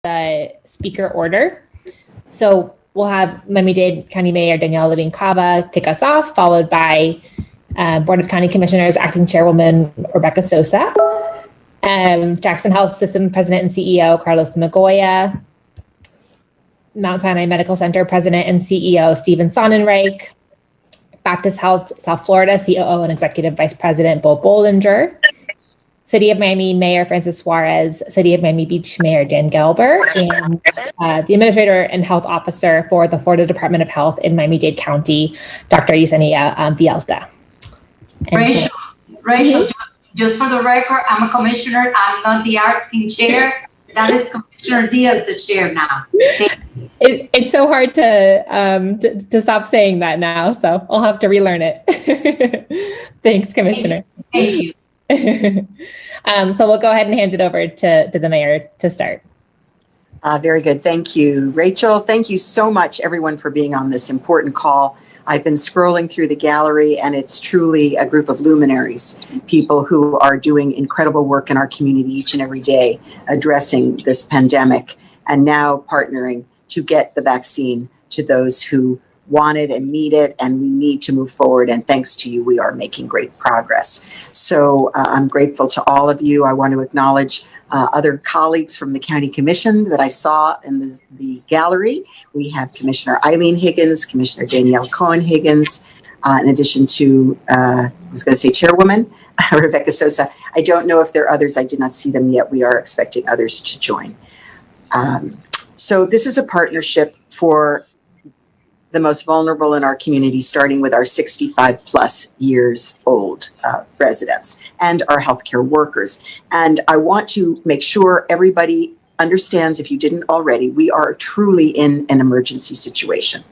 the speaker order. So we'll have Miami-Dade County Mayor Daniella Levine Cava kick us off, followed by Board of County Commissioners Acting Chairwoman Rebecca Sosa, Jackson Health System President and CEO Carlos Magoya, Mount Sinai Medical Center President and CEO Steven Sonnenreich, Baptist Health South Florida COO and Executive Vice President Bo Bollinger, City of Miami Mayor Francis Suarez, City of Miami Beach Mayor Dan Gelber, and the Administrator and Health Officer for the Florida Department of Health in Miami-Dade County, Dr. Yesenia Villalta. Rachel, just for the record, I'm a commissioner. I'm not the acting chair. That is Commissioner Diaz, the chair now. It's so hard to stop saying that now, so I'll have to relearn it. Thanks, Commissioner. Thank you. So we'll go ahead and hand it over to the mayor to start. Very good. Thank you, Rachel. Thank you so much, everyone, for being on this important call. I've been scrolling through the gallery, and it's truly a group of luminaries, people who are doing incredible work in our community each and every day, addressing this pandemic, and now partnering to get the vaccine to those who want it and need it, and we need to move forward. And thanks to you, we are making great progress. So I'm grateful to all of you. I want to acknowledge other colleagues from the County Commission that I saw in the gallery. We have Commissioner Eileen Higgins, Commissioner Danielle Cohen-Higgins, in addition to, I was going to say Chairwoman, Rebecca Sosa. I don't know if there are others. I did not see them yet. We are expecting others to join. So this is a partnership for the most vulnerable in our community, starting with our 65 plus years old residents and our healthcare workers. And I want to make sure everybody understands, if you didn't already, we are truly in an emergency situation.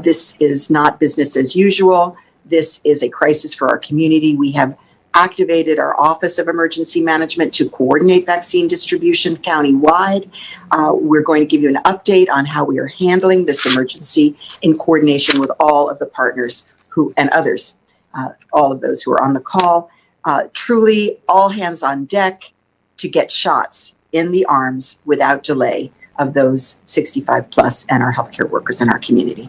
This is not business as usual. This is a crisis for our community. We have activated our Office of Emergency Management to coordinate vaccine distribution countywide. We're going to give you an update on how we are handling this emergency in coordination with all of the partners and others, all of those who are on the call. Truly all hands on deck to get shots in the arms without delay of those 65 plus and our healthcare workers in our community.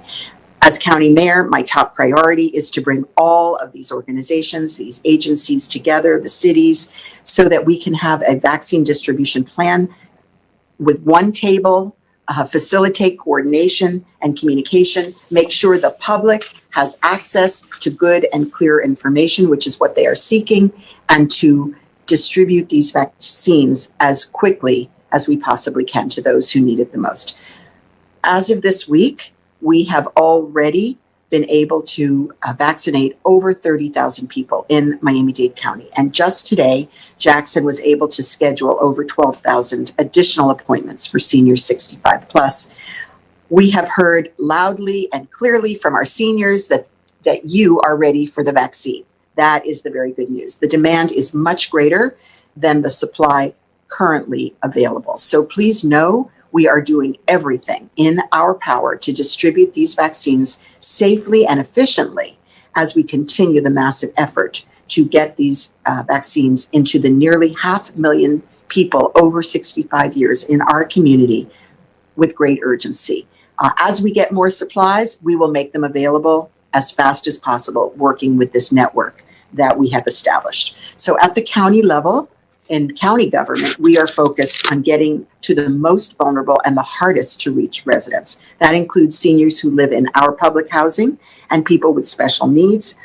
As county mayor, my top priority is to bring all of these organizations, these agencies together, the cities, so that we can have a vaccine distribution plan with one table, facilitate coordination and communication, make sure the public has access to good and clear information, which is what they are seeking, and to distribute these vaccines as quickly as we possibly can to those who need it the most. As of this week, we have already been able to vaccinate over 30,000 people in Miami-Dade County. And just today, Jackson was able to schedule over 12,000 additional appointments for seniors 65 plus. We have heard loudly and clearly from our seniors that you are ready for the vaccine. That is the very good news. The demand is much greater than the supply currently available. So please know we are doing everything in our power to distribute these vaccines safely and efficiently as we continue the massive effort to get these vaccines into the nearly 500,000 people over 65 years in our community with great urgency. As we get more supplies, we will make them available as fast as possible, working with this network that we have established. So at the county level, in county government, we are focused on getting to the most vulnerable and the hardest to reach residents. That includes seniors who live in our public housing and people with special needs.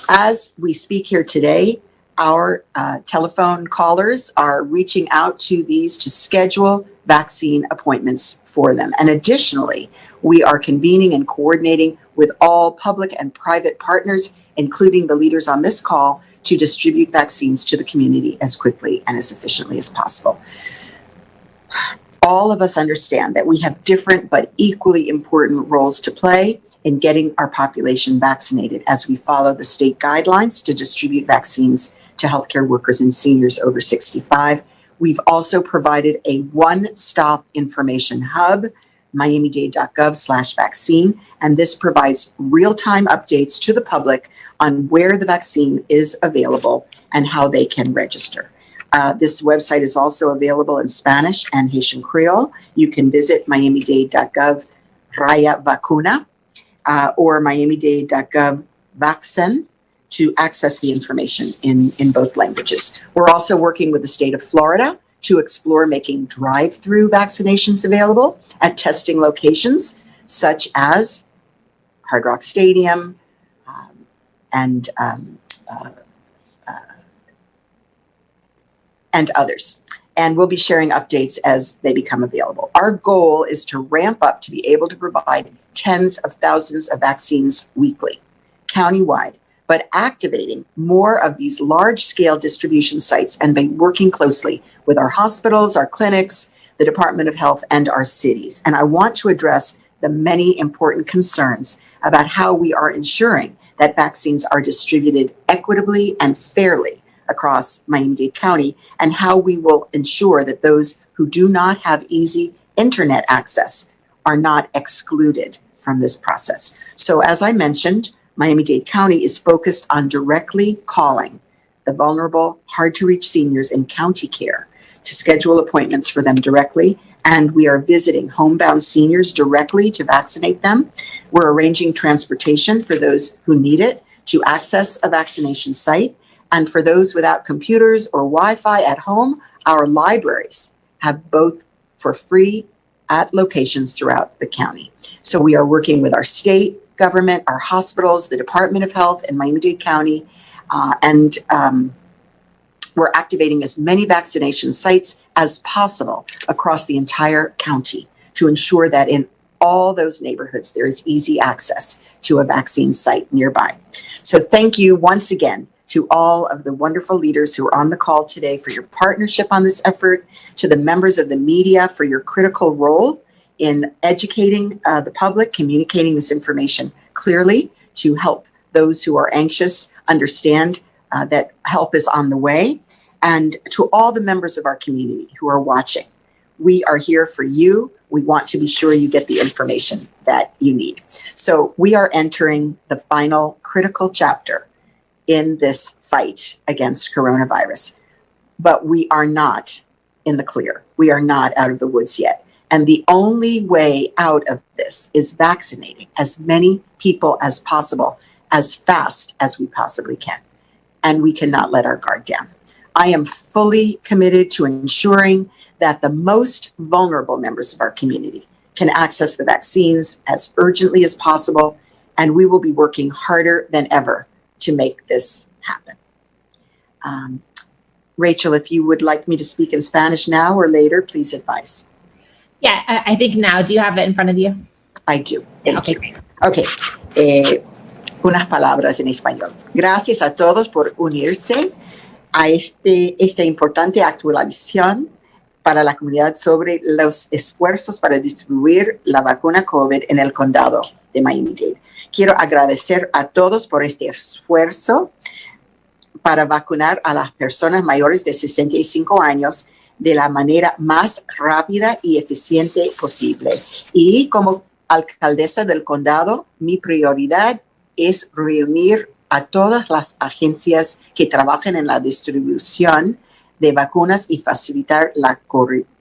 As we speak here today, our telephone callers are reaching out to these to schedule vaccine appointments for them. And additionally, we are convening and coordinating with all public and private partners, including the leaders on this call, to distribute vaccines to the community as quickly and as efficiently as possible. All of us understand that we have different but equally important roles to play in getting our population vaccinated as we follow the state guidelines to distribute vaccines to healthcare workers and seniors over 65. We've also provided a one-stop information hub, miamidade.gov/vaccine, and this provides real-time updates to the public on where the vaccine is available and how they can register. This website is also available in Spanish and Haitian Creole. You can visit miamidade.gov/vacuna or miamidade.gov/vaccine to access the information in both languages. We're also working with the state of Florida to explore making drive-through vaccinations available at testing locations such as Hard Rock Stadium and others. And we'll be sharing updates as they become available. Our goal is to ramp up to be able to provide tens of thousands of vaccines weekly, countywide, but activating more of these large-scale distribution sites and by working closely with our hospitals, our clinics, the Department of Health, and our cities. And I want to address the many important concerns about how we are ensuring that vaccines are distributed equitably and fairly across Miami-Dade County, and how we will ensure that those who do not have easy internet access are not excluded from this process. So as I mentioned, Miami-Dade County is focused on directly calling the vulnerable, hard-to-reach seniors in county care to schedule appointments for them directly, and we are visiting homebound seniors directly to vaccinate them. We're arranging transportation for those who need it to access a vaccination site, and for those without computers or Wi-Fi at home, our libraries have both for free at locations throughout the county. So we are working with our state government, our hospitals, the Department of Health in Miami-Dade County, and we're activating as many vaccination sites as possible across the entire county to ensure that in all those neighborhoods there is easy access to a vaccine site nearby. So thank you once again to all of the wonderful leaders who are on the call today for your partnership on this effort, to the members of the media for your critical role in educating the public, communicating this information clearly to help those who are anxious understand that help is on the way, and to all the members of our community who are watching. We are here for you. We want to be sure you get the information that you need. So we are entering the final critical chapter in this fight against coronavirus, but we are not in the clear. We are not out of the woods yet. And the only way out of this is vaccinating as many people as possible, as fast as we possibly can. And we cannot let our guard down. I am fully committed to ensuring that the most vulnerable members of our community can access the vaccines as urgently as possible, and we will be working harder than ever to make this happen. Rachel, if you would like me to speak in Spanish now or later, please advise. Yeah, I think now. Do you have it in front of you? I do. Thank you. Great. Okay. Unas palabras en español. Gracias a todos por unirse a esta importante actualización para la comunidad sobre los esfuerzos para distribuir la vacuna COVID en el condado de Miami-Dade. Quiero agradecer a todos por este esfuerzo para vacunar a las personas mayores de 65 años de la manera más rápida y eficiente posible. Y como alcaldesa del condado, mi prioridad es reunir a todas las agencias que trabajan en la distribución de vacunas y facilitar la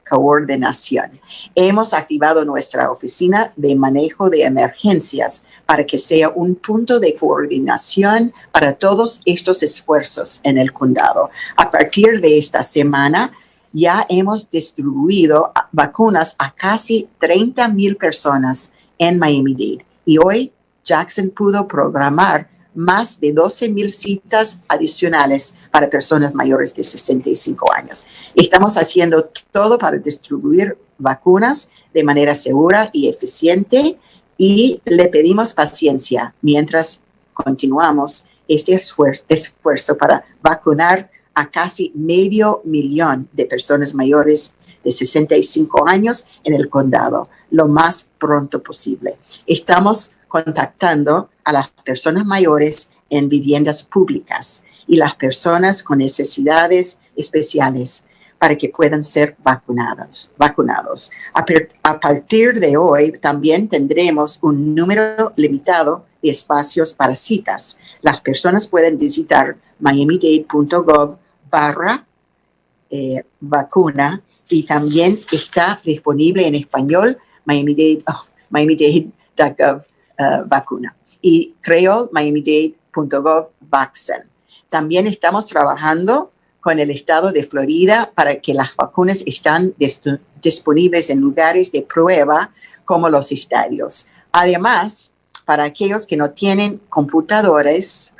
coordinación. Hemos activado nuestra oficina de manejo de emergencias para que sea un punto de coordinación para todos estos esfuerzos en el condado. A partir de esta semana, ya hemos distribuido vacunas a casi 30,000 personas en Miami-Dade. Y hoy Jackson pudo programar más de 12,000 citas adicionales para personas mayores de 65 años. Estamos haciendo todo para distribuir vacunas de manera segura y eficiente, y le pedimos paciencia mientras continuamos este esfuerzo para vacunar a casi 500,000 de personas mayores de 65 años en el condado lo más pronto posible. Estamos contactando a las personas mayores en viviendas públicas y las personas con necesidades especiales para que puedan ser vacunados. A partir de hoy también tendremos un número limitado de espacios para citas. Las personas pueden visitar miamidade.gov/ vacuna, y también está disponible en español Miami-Dade.gov vacuna, y creole Miami-Dade.gov vaccine. También estamos trabajando con el estado de Florida para que las vacunas están disponibles en lugares de prueba como los estadios. Además, para aquellos que no tienen computadoras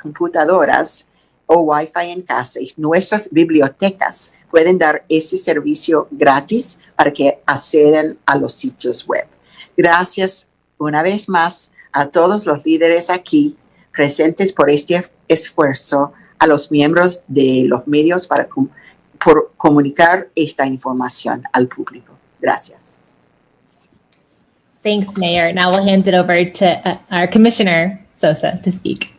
o Wi-Fi en casa, nuestras bibliotecas pueden dar ese servicio gratis para que accedan a los sitios web. Gracias una vez más a todos los líderes aquí presentes por este esfuerzo, a los miembros de los medios por comunicar esta información al público. Gracias. Thanks, Mayor. Now we'll hand it over to our Commissioner Sosa to speak.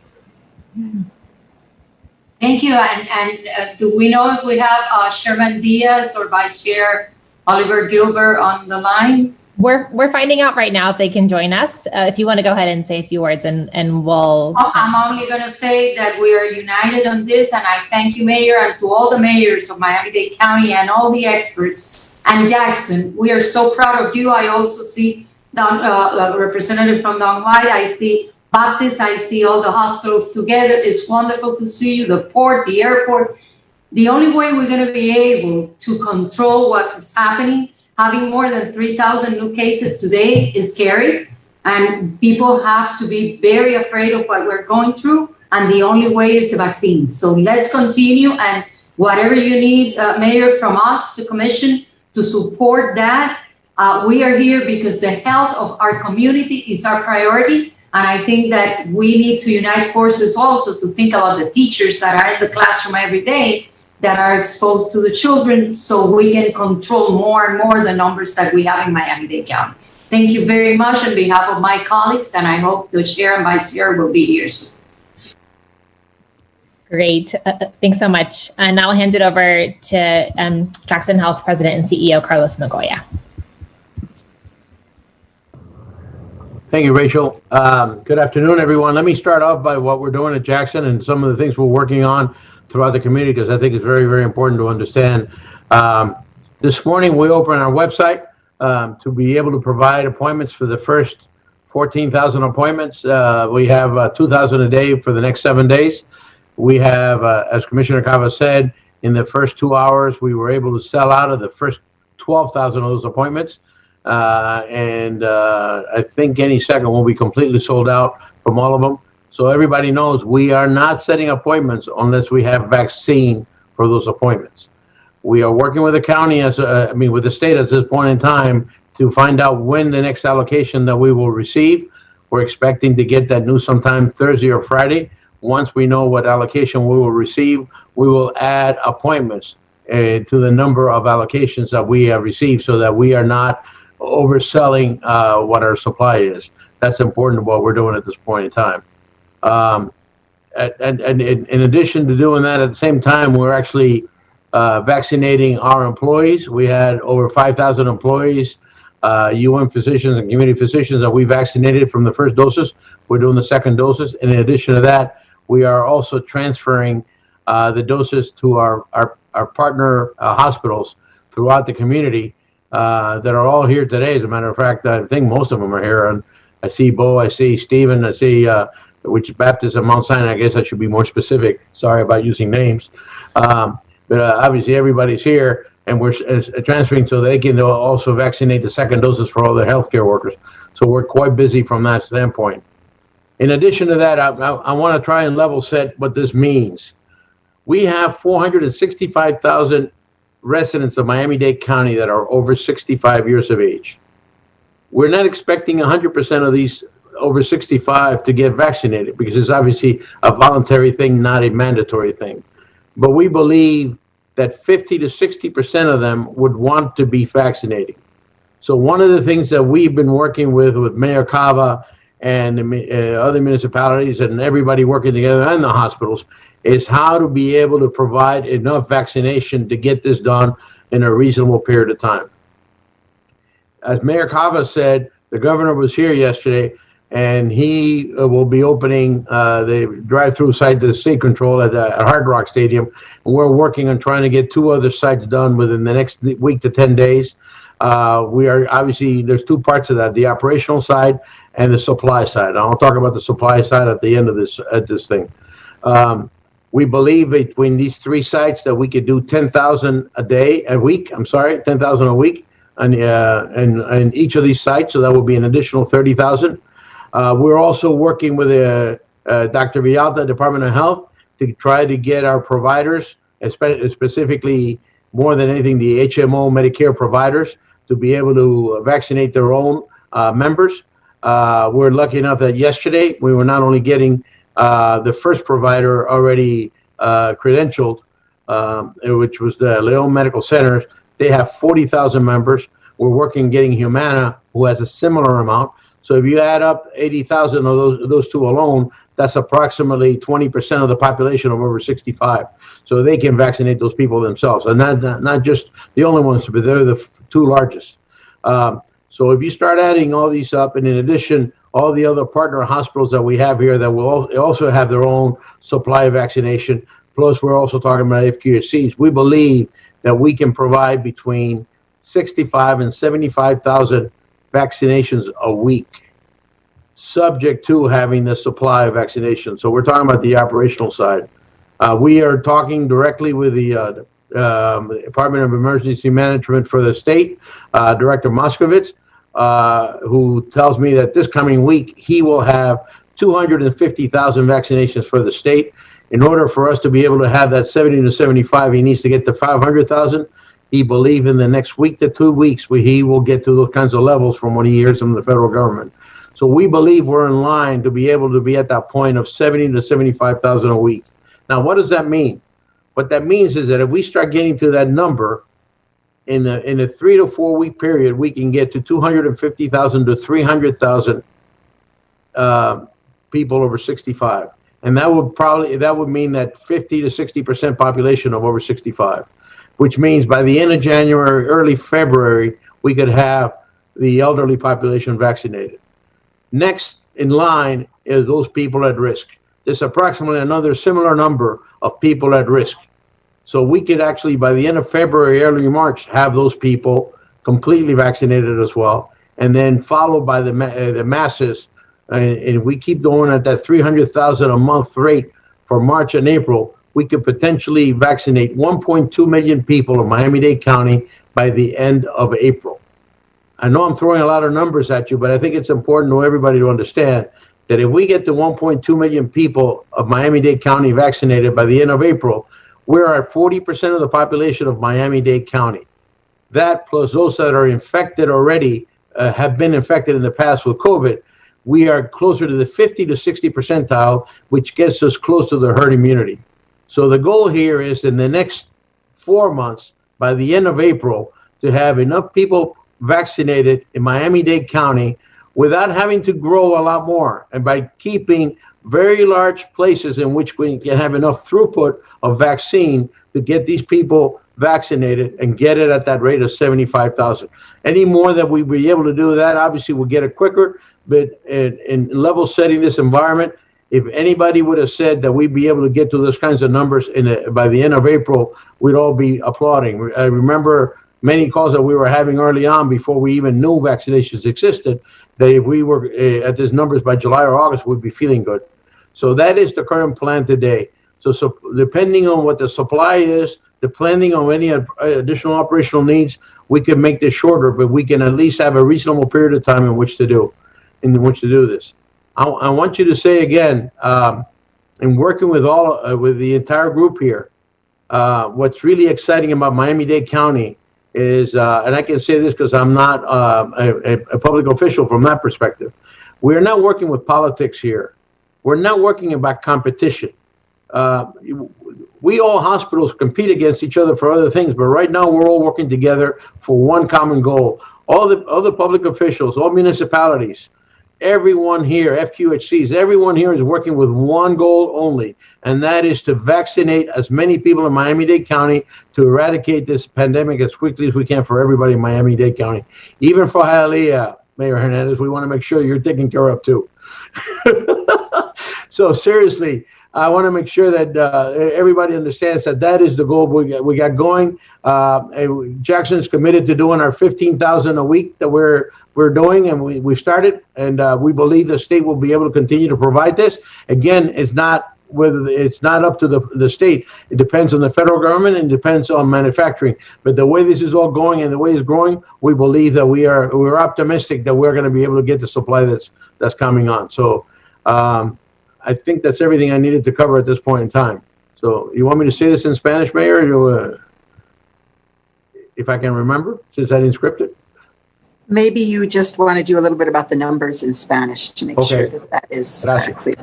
Thank you. And do we know if we have Chairman Diaz or Vice Chair Oliver Gilbert on the line? We're finding out right now if they can join us. If you want to go ahead and say a few words, and we'll. I'm only going to say that we are united on this, and I thank you, Mayor, and to all the mayors of Miami-Dade County and all the experts. And Jackson, we are so proud of you. I also see the representative from Don White. I see Baptist. I see all the hospitals together. It's wonderful to see you, the port, the airport. The only way we're going to be able to control what is happening, having more than 3,000 new cases today, is scary. And people have to be very afraid of what we're going through. And the only way is the vaccines. So let's continue. And whatever you need, Mayor, from us, the commission, to support that, we are here because the health of our community is our priority. And I think that we need to unite forces also to think about the teachers that are in the classroom every day that are exposed to the children, so we can control more and more the numbers that we have in Miami-Dade County. Thank you very much on behalf of my colleagues, and I hope the chair and vice chair will be here soon. Great. Thanks so much. And now I'll hand it over to Jackson Health President and CEO Carlos Magoya. Thank you, Rachel. Good afternoon, everyone. Let me start off by what we're doing at Jackson and some of the things we're working on throughout the community, because I think it's very, very important to understand. This morning, we opened our website to be able to provide appointments for the first 14,000 appointments. We have 2,000 a day for the next 7 days. We have, as Commissioner Cava said, in the first 2 hours, we were able to sell out of the first 12,000 of those appointments. And I think any second will be completely sold out from all of them. So everybody knows we are not setting appointments unless we have vaccine for those appointments. We are working with the county, with the state at this point in time, to find out when the next allocation that we will receive. We're expecting to get that news sometime Thursday or Friday. Once we know what allocation we will receive, we will add appointments to the number of allocations that we have received, so that we are not overselling what our supply is. That's important to what we're doing at this point in time. And in addition to doing that, at the same time, we're actually vaccinating our employees. We had over 5,000 employees, UN physicians and community physicians that we vaccinated from the first doses. We're doing the second doses. And in addition to that, we are also transferring the doses to our partner hospitals throughout the community that are all here today. As a matter of fact, I think most of them are here. And I see Bo, I see Stephen, I see which Baptist of Mount Sinai. I guess I should be more specific. Sorry about using names. But obviously everybody's here, and we're transferring so they can also vaccinate the second doses for all the healthcare workers. So we're quite busy from that standpoint. In addition to that, I want to try and level set what this means. We have 465,000 residents of Miami-Dade County that are over 65 years of age. We're not expecting 100% of these over 65 to get vaccinated, because it's obviously a voluntary thing, not a mandatory thing. But we believe that 50 to 60% of them would want to be vaccinated. So one of the things that we've been working with Mayor Cava and other municipalities and everybody working together and the hospitals is how to be able to provide enough vaccination to get this done in a reasonable period of time. As Mayor Cava said, the governor was here yesterday. and he will be opening the drive-through site to the state control at Hard Rock Stadium. We're working on trying to get 2 other sites done within the next week to 10 days. We are obviously, there's 2 parts of that, the operational side and the supply side. I'll talk about the supply side at the end of this thing. We believe between these 3 sites that we could do 10,000 a week, 10,000 a week and each of these sites. So that will be an additional 30,000. We're also working with Dr. Villalta, Department of Health, to try to get our providers, specifically more than anything, the HMO Medicare providers, to be able to vaccinate their own members. We're lucky enough that yesterday we were not only getting the first provider already credentialed, which was the Leon Medical Centers. They have 40,000 members. We're working getting Humana, who has a similar amount. So if you add up 80,000 of those 2 alone, that's approximately 20% of the population of over 65. So they can vaccinate those people themselves, and not just the only ones, but they're the 2 largest. So if you start adding all these up, and in addition, all the other partner hospitals that we have here that will also have their own supply of vaccination, plus we're also talking about FQHCs, we believe that we can provide between 65 and 75,000 vaccinations a week, subject to having the supply of vaccination. So we're talking about the operational side. We are talking directly with the Department of Emergency Management for the state, Director Moskovitz, who tells me that this coming week he will have 250,000 vaccinations for the state. In order for us to be able to have that 70 to 75, he needs to get to 500,000. He believes in the next week to 2 weeks he will get to those kinds of levels from what he hears from the federal government. So we believe we're in line to be able to be at that point of 70 to 75,000 a week. Now, what does that mean? What that means is that if we start getting to that number in a 3 to 4 week period, we can get to 250,000 to 300,000 people over 65. And that would mean that 50 to 60% population of over 65, which means by the end of January, early February, we could have the elderly population vaccinated. Next in line is those people at risk. There's approximately another similar number of people at risk. So we could actually, by the end of February, early March, have those people completely vaccinated as well. And then followed by the masses. And we keep going at that 300,000 a month rate for March and April, we could potentially vaccinate 1.2 million people in Miami-Dade County by the end of April. I know I'm throwing a lot of numbers at you, but I think it's important for everybody to understand that if we get to 1.2 million people of Miami-Dade County vaccinated by the end of April, we're at 40% of the population of Miami-Dade County. That plus those that are infected already, have been infected in the past with COVID, we are closer to the 50 to 60 percentile, which gets us close to the herd immunity. So the goal here is in the next 4 months, by the end of April, to have enough people vaccinated in Miami-Dade County without having to grow a lot more, and by keeping very large places in which we can have enough throughput of vaccine to get these people vaccinated and get it at that rate of 75,000. Any more that we be able to do that, obviously we'll get it quicker, but in level setting this environment, if anybody would have said that we'd be able to get to those kinds of numbers by the end of April, we'd all be applauding. I remember many calls that we were having early on before we even knew vaccinations existed, that if we were at these numbers by July or August, we'd be feeling good. So that is the current plan today. So depending on what the supply is, depending on any additional operational needs, we can make this shorter, but we can at least have a reasonable period of time in which to do this. I want you to say again, in working with with the entire group here, what's really exciting about Miami-Dade County is, and I can say this because I'm not a public official from that perspective, we're not working with politics here. We're not working about competition. We all hospitals compete against each other for other things, but right now we're all working together for one common goal. All the public officials, all municipalities, everyone here, FQHCs, everyone here is working with one goal only, and that is to vaccinate as many people in Miami-Dade County to eradicate this pandemic as quickly as we can for everybody in Miami-Dade County. Even for Hialeah, Mayor Hernandez, we want to make sure you're taken care of too. So seriously, I want to make sure that everybody understands that that is the goal we got going. Jackson's committed to doing our 15,000 a week that we're doing, and we started, and we believe the state will be able to continue to provide this. Again, it's not up to the state. It depends on the federal government and depends on manufacturing. But the way this is all going and the way it's growing, we believe that we're optimistic that we're going to be able to get the supply that's coming on. So I think that's everything I needed to cover at this point in time. So you want me to say this in Spanish, Mayor? If I can remember, since I didn't script it. Maybe you just want to do a little bit about the numbers in Spanish to make sure that is clear.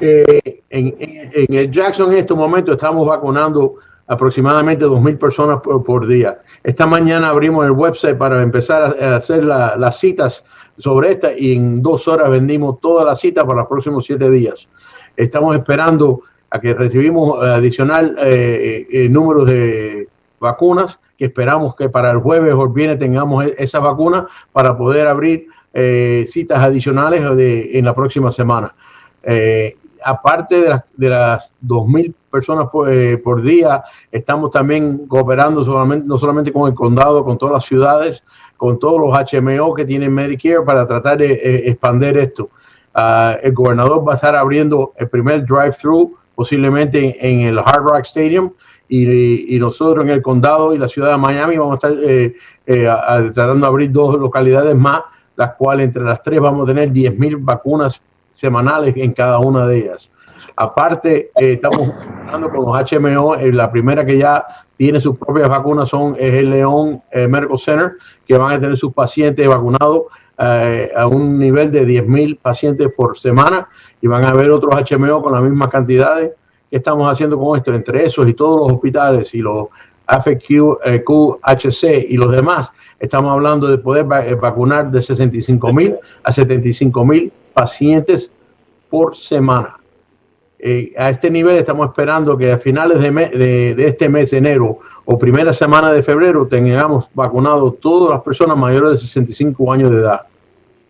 En el Jackson en este momento estamos vacunando aproximadamente 2,000 personas por día. Esta mañana abrimos el website para empezar a hacer las citas sobre esta y en 2 horas vendimos todas las citas para los próximos 7 días. Estamos esperando a que recibimos adicional números de vacunas, que esperamos que para el jueves o el viernes tengamos esa vacuna para poder abrir citas adicionales en la próxima semana. Aparte de las 2,000 personas por día, estamos también cooperando no solamente con el condado, con todas las ciudades, con todos los HMO que tienen Medicare para tratar de expandir esto. El gobernador va a estar abriendo el primer drive-thru posiblemente en el Hard Rock Stadium y nosotros en el condado y la ciudad de Miami vamos a estar tratando de abrir 2 localidades más, las cuales entre las 3 vamos a tener 10,000 vacunas semanales en cada una de ellas. Aparte, estamos hablando con los HMO. La primera que ya tiene sus propias vacunas es el León Medical Center, que van a tener sus pacientes vacunados a un nivel de 10,000 pacientes por semana, y van a haber otros HMO con las mismas cantidades. ¿Qué estamos haciendo con esto? Entre esos y todos los hospitales y los FQHC y los demás, estamos hablando de poder vacunar de 65,000 a 75,000 pacientes por semana. A este nivel estamos esperando que a finales de este mes de enero o primera semana de febrero tengamos vacunado todas las personas mayores de 65 años de edad.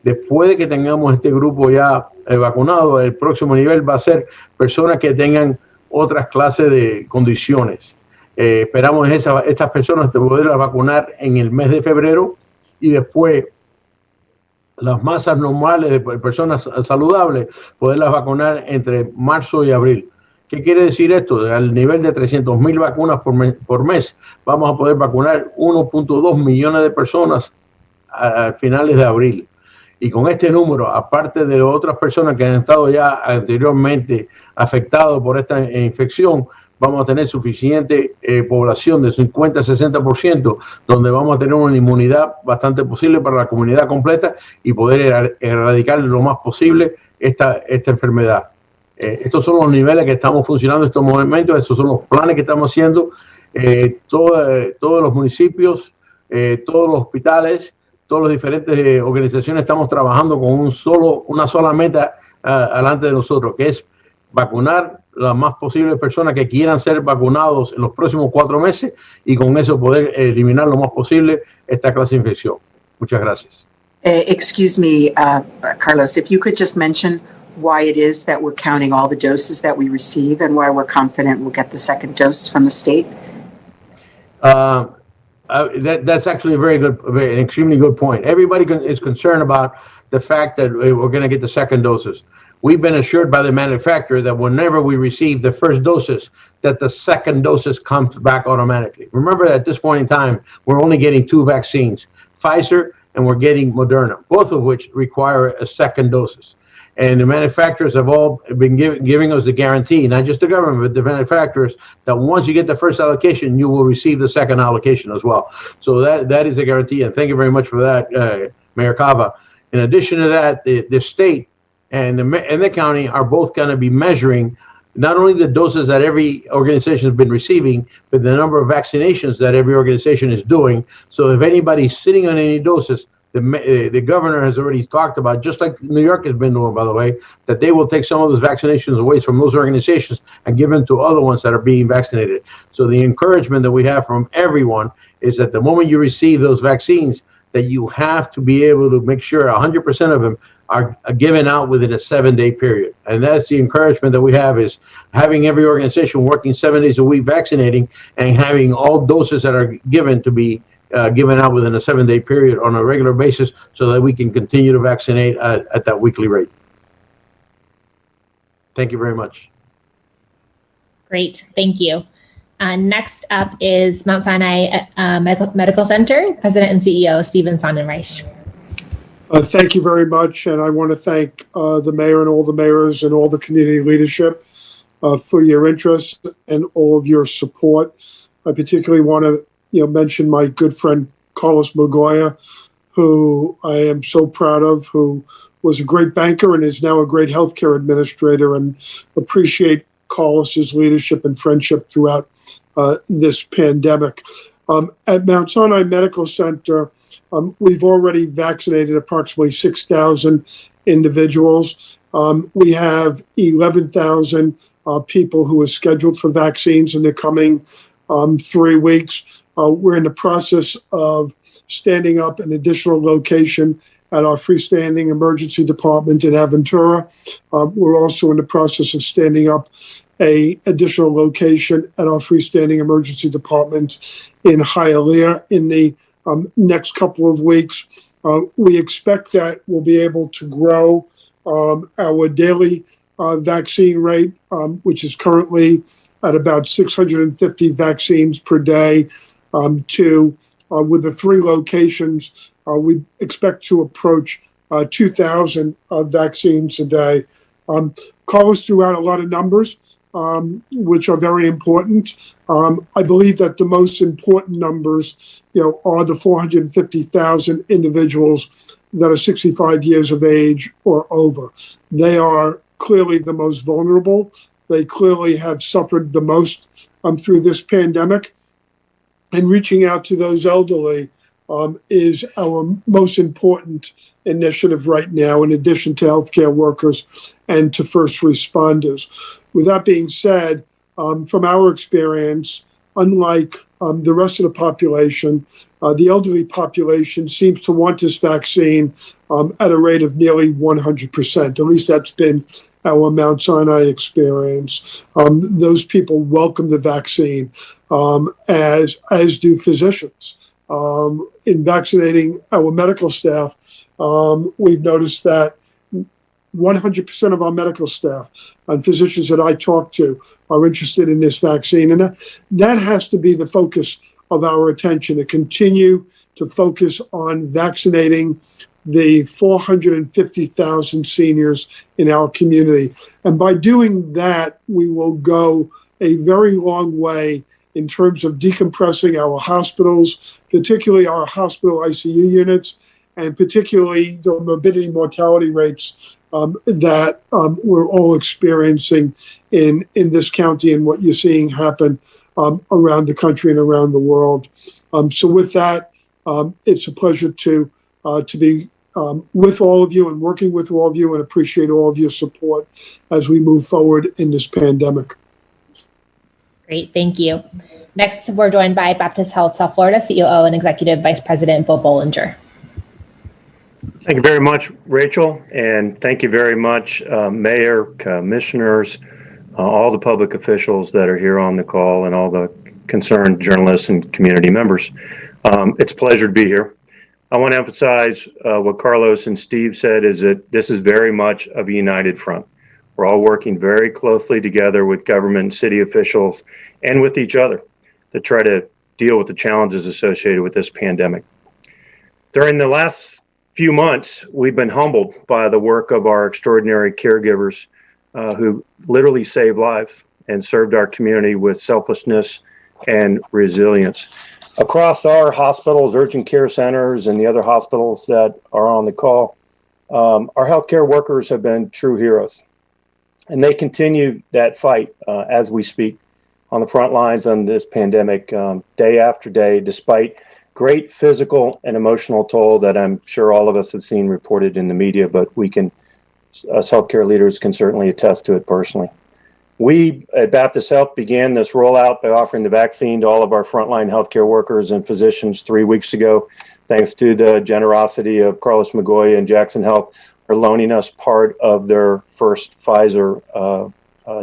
Después de que tengamos este grupo ya vacunado, el próximo nivel va a ser personas que tengan otras clases de condiciones. Esperamos estas personas poderlas vacunar en el mes de febrero, y después las masas normales de personas saludables poderlas vacunar entre marzo y abril. ¿Qué quiere decir esto? Al nivel de 300,000 vacunas por mes, vamos a poder vacunar 1.2 millones de personas a finales de abril. Y con este número, aparte de otras personas que han estado ya anteriormente afectados por esta infección, vamos a tener suficiente población de 50-60%, donde vamos a tener una inmunidad bastante posible para la comunidad completa y poder erradicar lo más posible esta enfermedad. Estos son los niveles que estamos funcionando en estos momentos, estos son los planes que estamos haciendo. Todos los municipios, todos los hospitales, todas las diferentes organizaciones estamos trabajando con una sola meta delante de nosotros, que es vacunar las más posibles personas que quieran ser vacunados en los próximos 4 meses, y con eso poder eliminar lo más posible esta clase de infección. Muchas gracias. Excuse me, Carlos, if you could just mention why it is that we're counting all the doses that we receive and why we're confident we'll get the second dose from the state. That's actually an extremely good point. Everybody is concerned about the fact that we're going to get the second doses. We've been assured by the manufacturer that whenever we receive the first doses, that the second doses comes back automatically. Remember, at this point in time, we're only getting 2 vaccines, Pfizer and we're getting Moderna, both of which require a second doses. And the manufacturers have all been giving us the guarantee, not just the government, but the manufacturers, that once you get the first allocation, you will receive the second allocation as well. So that is a guarantee, and thank you very much for that, Mayor Cava. In addition to that, the state and the county are both going to be measuring not only the doses that every organization has been receiving, but the number of vaccinations that every organization is doing. So if anybody's sitting on any doses, the governor has already talked about, just like New York has been doing, by the way, that they will take some of those vaccinations away from those organizations and give them to other ones that are being vaccinated. So the encouragement that we have from everyone is that the moment you receive those vaccines, that you have to be able to make sure 100% of them are given out within a 7-day period. And that's the encouragement that we have, is having every organization working 7 days a week vaccinating, and having all doses that are given to be given out within a 7-day period on a regular basis, so that we can continue to vaccinate at that weekly rate. Thank you very much. Great, thank you. Next up is Mount Sinai Medical Center President and CEO Stephen Sonnenreich. Thank you very much, and I want to thank the mayor and all the mayors and all the community leadership for your interest and all of your support. I particularly want to mention my good friend Carlos Magoya, who I am so proud of, who was a great banker and is now a great healthcare administrator, and appreciate Carlos's leadership and friendship throughout this pandemic. At Mount Sinai Medical Center, we've already vaccinated approximately 6,000 individuals. We have 11,000 people who are scheduled for vaccines in the coming 3 weeks. We're in the process of standing up an additional location at our freestanding emergency department in Aventura. We're also in the process of standing up an additional location at our freestanding emergency department in Hialeah in the next couple of weeks. We expect that we'll be able to grow our daily vaccine rate, which is currently at about 650 vaccines per day, to with the 3 locations, we expect to approach 2,000 vaccines a day. Carlos threw out a lot of numbers, which are very important. I believe that the most important numbers, are the 450,000 individuals that are 65 years of age or over. They are clearly the most vulnerable. They clearly have suffered the most through this pandemic. And reaching out to those elderly is our most important initiative right now, in addition to healthcare workers and to first responders. With that being said, from our experience, unlike the rest of the population, the elderly population seems to want this vaccine at a rate of nearly 100%. At least that's been our Mount Sinai experience. Those people welcome the vaccine, as do physicians. In vaccinating our medical staff, we've noticed that 100% of our medical staff and physicians that I talk to are interested in this vaccine. And that has to be the focus of our attention, to continue to focus on vaccinating the 450,000 seniors in our community. And by doing that, we will go a very long way in terms of decompressing our hospitals, particularly our hospital ICU units, and particularly the morbidity mortality rates that we're all experiencing in this county, and what you're seeing happen around the country and around the world. So with that, it's a pleasure to be with all of you and working with all of you, and appreciate all of your support as we move forward in this pandemic. Great, thank you. Next, we're joined by Baptist Health South Florida COO and Executive Vice President Bill Bollinger. Thank you very much, Rachel, and thank you very much, Mayor, commissioners, all the public officials that are here on the call, and all the concerned journalists and community members. It's a pleasure to be here. I want to emphasize what Carlos and Steve said, is that this is very much of a united front. We're all working very closely together with government and city officials and with each other to try to deal with the challenges associated with this pandemic. During the last few months, we've been humbled by the work of our extraordinary caregivers who literally saved lives and served our community with selflessness and resilience. Across our hospitals, urgent care centers, and the other hospitals that are on the call, our healthcare workers have been true heroes. And they continue that fight as we speak on the front lines on this pandemic, day after day, despite great physical and emotional toll that I'm sure all of us have seen reported in the media, but we can, us healthcare leaders can certainly attest to it personally. We at Baptist Health began this rollout by offering the vaccine to all of our frontline healthcare workers and physicians 3 weeks ago. Thanks to the generosity of Carlos Magoya and Jackson Health, are loaning us part of their first Pfizer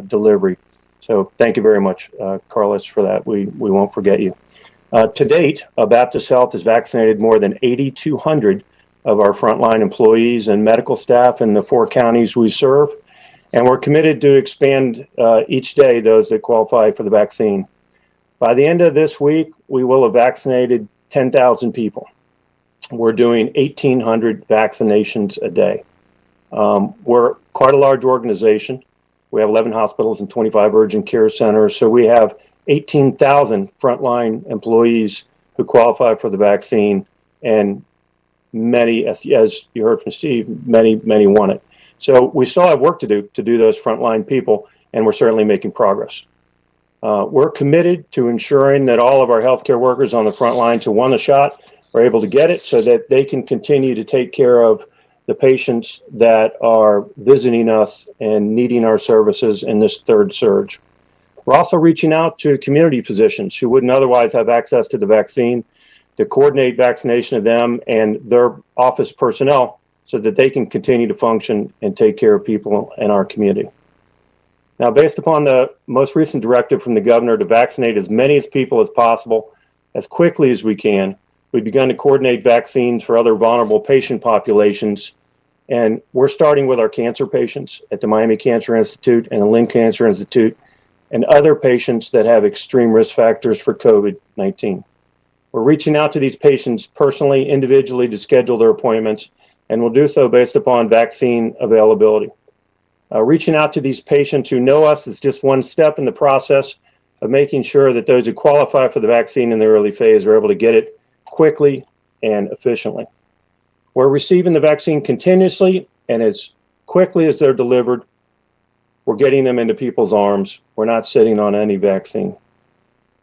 delivery. So thank you very much, Carlos, for that. We won't forget you. To date, Baptist Health has vaccinated more than 8,200 of our frontline employees and medical staff in the 4 counties we serve. And we're committed to expand each day those that qualify for the vaccine. By the end of this week, we will have vaccinated 10,000 people. We're doing 1,800 vaccinations a day. We're quite a large organization. We have 11 hospitals and 25 urgent care centers. So we have 18,000 frontline employees who qualify for the vaccine, and many, as you heard from Steve, many want it. So we still have work to do those frontline people, and we're certainly making progress. We're committed to ensuring that all of our healthcare workers on the front lines who want the shot are able to get it so that they can continue to take care of the patients that are visiting us and needing our services in this third surge. We're also reaching out to community physicians who wouldn't otherwise have access to the vaccine to coordinate vaccination of them and their office personnel so that they can continue to function and take care of people in our community. Now, based upon the most recent directive from the governor to vaccinate as many people as possible, as quickly as we can, we've begun to coordinate vaccines for other vulnerable patient populations. And we're starting with our cancer patients at the Miami Cancer Institute and the Lynn Cancer Institute and other patients that have extreme risk factors for COVID-19. We're reaching out to these patients personally, individually to schedule their appointments, and we'll do so based upon vaccine availability. Reaching out to these patients who know us is just one step in the process of making sure that those who qualify for the vaccine in the early phase are able to get it quickly and efficiently. We're receiving the vaccine continuously, and as quickly as they're delivered, we're getting them into people's arms. We're not sitting on any vaccine.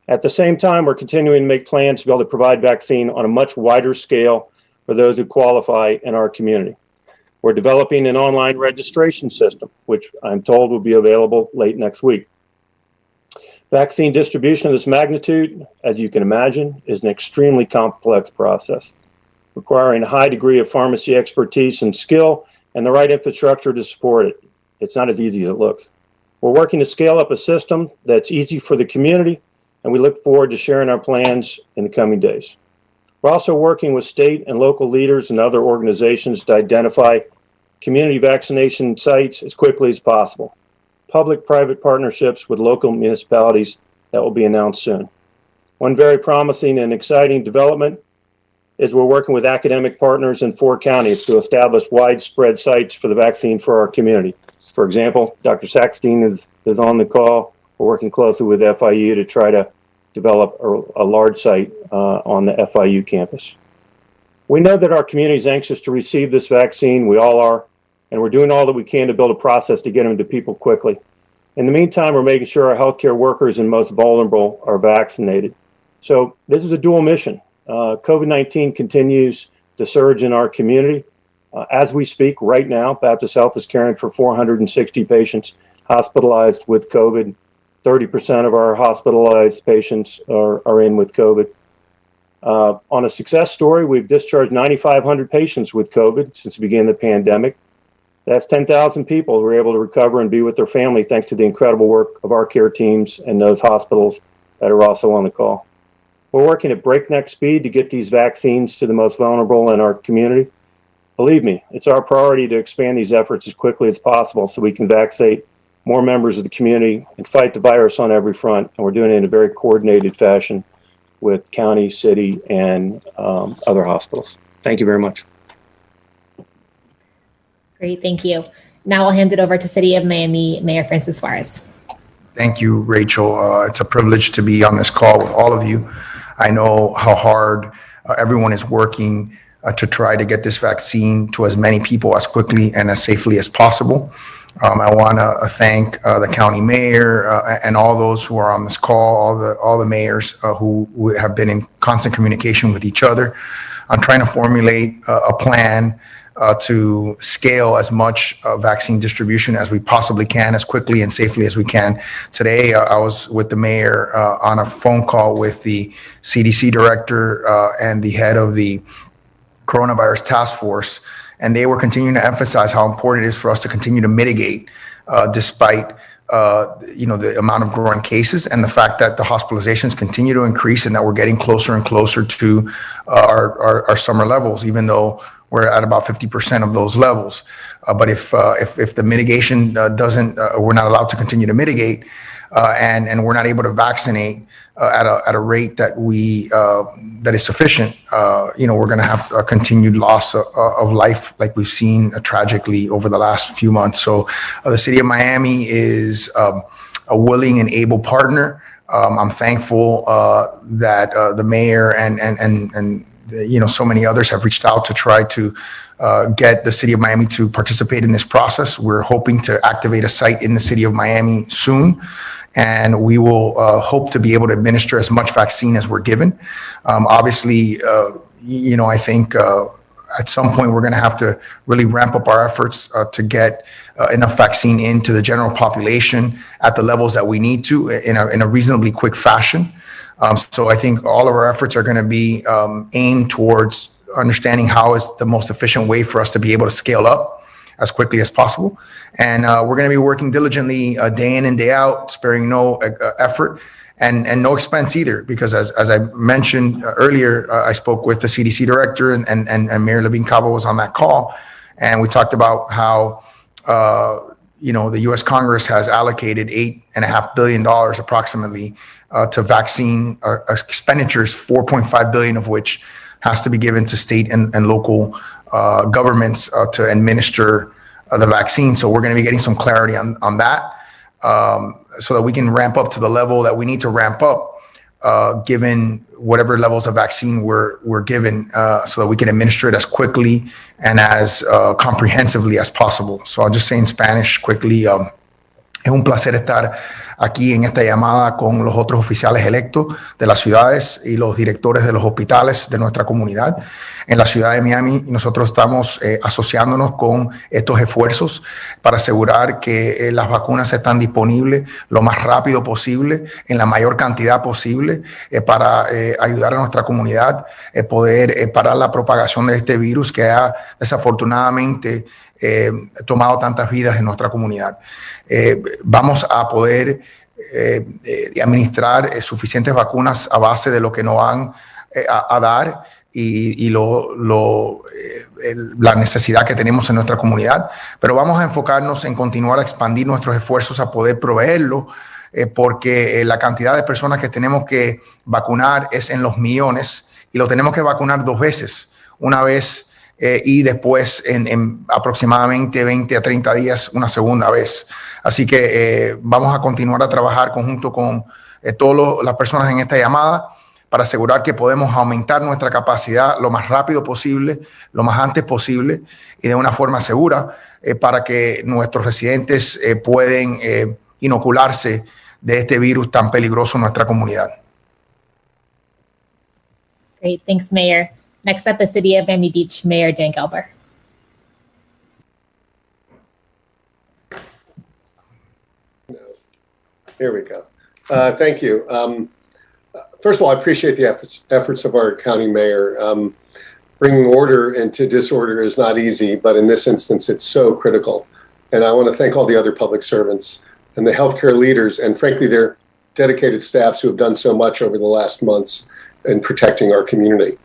At the same time, we're continuing to make plans to be able to provide vaccine on a much wider scale for those who qualify in our community. We're developing an online registration system, which I'm told will be available late next week. Vaccine distribution of this magnitude, as you can imagine, is an extremely complex process, requiring a high degree of pharmacy expertise and skill and the right infrastructure to support it. It's not as easy as it looks. We're working to scale up a system that's easy for the community, and we look forward to sharing our plans in the coming days. We're also working with state and local leaders and other organizations to identify community vaccination sites as quickly as possible. Public-private partnerships with local municipalities that will be announced soon. One very promising and exciting development is we're working with academic partners in 4 counties to establish widespread sites for the vaccine for our community. For example, Dr. Saxton is on the call. We're working closely with FIU to try to develop a large site on the FIU campus. We know that our community is anxious to receive this vaccine. We all are, and we're doing all that we can to build a process to get them to people quickly. In the meantime, we're making sure our healthcare workers and most vulnerable are vaccinated. So this is a dual mission. COVID-19 continues to surge in our community. As we speak right now, Baptist Health is caring for 460 patients hospitalized with COVID. 30% of our hospitalized patients are in with COVID. On a success story, we've discharged 9,500 patients with COVID since the beginning of the pandemic. That's 10,000 people who are able to recover and be with their family thanks to the incredible work of our care teams and those hospitals that are also on the call. We're working at breakneck speed to get these vaccines to the most vulnerable in our community. Believe me, it's our priority to expand these efforts as quickly as possible so we can vaccinate more members of the community and fight the virus on every front. And we're doing it in a very coordinated fashion with county, city, and other hospitals. Thank you very much. Great, thank you. Now I'll hand it over to City of Miami Mayor Francis Suarez. Thank you, Rachel. It's a privilege to be on this call with all of you. I know how hard everyone is working to try to get this vaccine to as many people as quickly and as safely as possible. I want to thank the county mayor and all those who are on this call, all the mayors who have been in constant communication with each other. I'm trying to formulate a plan to scale as much vaccine distribution as we possibly can, as quickly and safely as we can. Today, I was with the mayor on a phone call with the CDC director and the head of the coronavirus task force, and they were continuing to emphasize how important it is for us to continue to mitigate despite the amount of growing cases and the fact that the hospitalizations continue to increase and that we're getting closer and closer to our summer levels, even though we're at about 50% of those levels. But if the mitigation we're not allowed to continue to mitigate, and we're not able to vaccinate at a rate that is sufficient, we're going to have a continued loss of life like we've seen tragically over the last few months. So the city of Miami is a willing and able partner. I'm thankful that the mayor and so many others have reached out to try to get the city of Miami to participate in this process. We're hoping to activate a site in the city of Miami soon, and we will hope to be able to administer as much vaccine as we're given. Obviously, I think at some point we're going to have to really ramp up our efforts to get enough vaccine into the general population at the levels that we need to in a reasonably quick fashion. So I think all of our efforts are going to be aimed towards understanding how is the most efficient way for us to be able to scale up as quickly as possible. And we're going to be working diligently day in and day out, sparing no effort and no expense either, because as I mentioned earlier, I spoke with the CDC director and Mayor Levine Cava was on that call. And we talked about how, the U.S. Congress has allocated $8.5 billion approximately to vaccine expenditures, 4.5 billion of which has to be given to state and local governments to administer the vaccine. So we're going to be getting some clarity on that so that we can ramp up to the level that we need to ramp up, given whatever levels of vaccine we're given, so that we can administer it as quickly and as comprehensively as possible. So I'll just say in Spanish quickly, es un placer estar aquí en esta llamada con los otros oficiales electos de las ciudades y los directores de los hospitales de nuestra comunidad. En la ciudad de Miami, nosotros estamos asociándonos con estos esfuerzos para asegurar que las vacunas están disponibles lo más rápido posible, en la mayor cantidad posible, para ayudar a nuestra comunidad, poder parar la propagación de este virus que ha desafortunadamente tomado tantas vidas en nuestra comunidad. Vamos a poder administrar suficientes vacunas a base de lo que nos van a dar y la necesidad que tenemos en nuestra comunidad, pero vamos a enfocarnos en continuar a expandir nuestros esfuerzos a poder proveerlo, porque la cantidad de personas que tenemos que vacunar es en los millones y lo tenemos que vacunar 2 veces, una vez y después en aproximadamente 20 a 30 días una segunda vez. Así que vamos a continuar a trabajar conjunto con todas las personas en esta llamada para asegurar que podemos aumentar nuestra capacidad lo más rápido posible, lo más antes posible y de una forma segura para que nuestros residentes puedan inocularse de este virus tan peligroso en nuestra comunidad. Great, thanks, Mayor. Next up, the City of Miami Beach Mayor Dan Gelber. Here we go. Thank you. First of all, I appreciate the efforts of our county mayor. Bringing order into disorder is not easy, but in this instance, it's so critical. And I want to thank all the other public servants and the healthcare leaders, and frankly, their dedicated staffs who have done so much over the last months in protecting our community.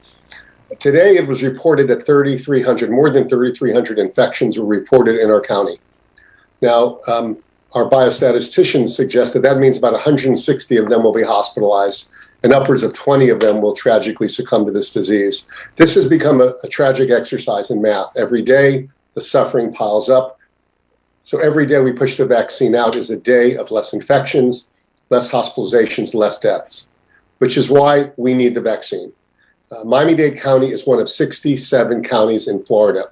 Today, it was reported that more than 3,300 infections were reported in our county. Now, our biostatisticians suggest that means about 160 of them will be hospitalized, and upwards of 20 of them will tragically succumb to this disease. This has become a tragic exercise in math. Every day, the suffering piles up. So every day we push the vaccine out is a day of less infections, less hospitalizations, less deaths, which is why we need the vaccine. Miami-Dade County is one of 67 counties in Florida,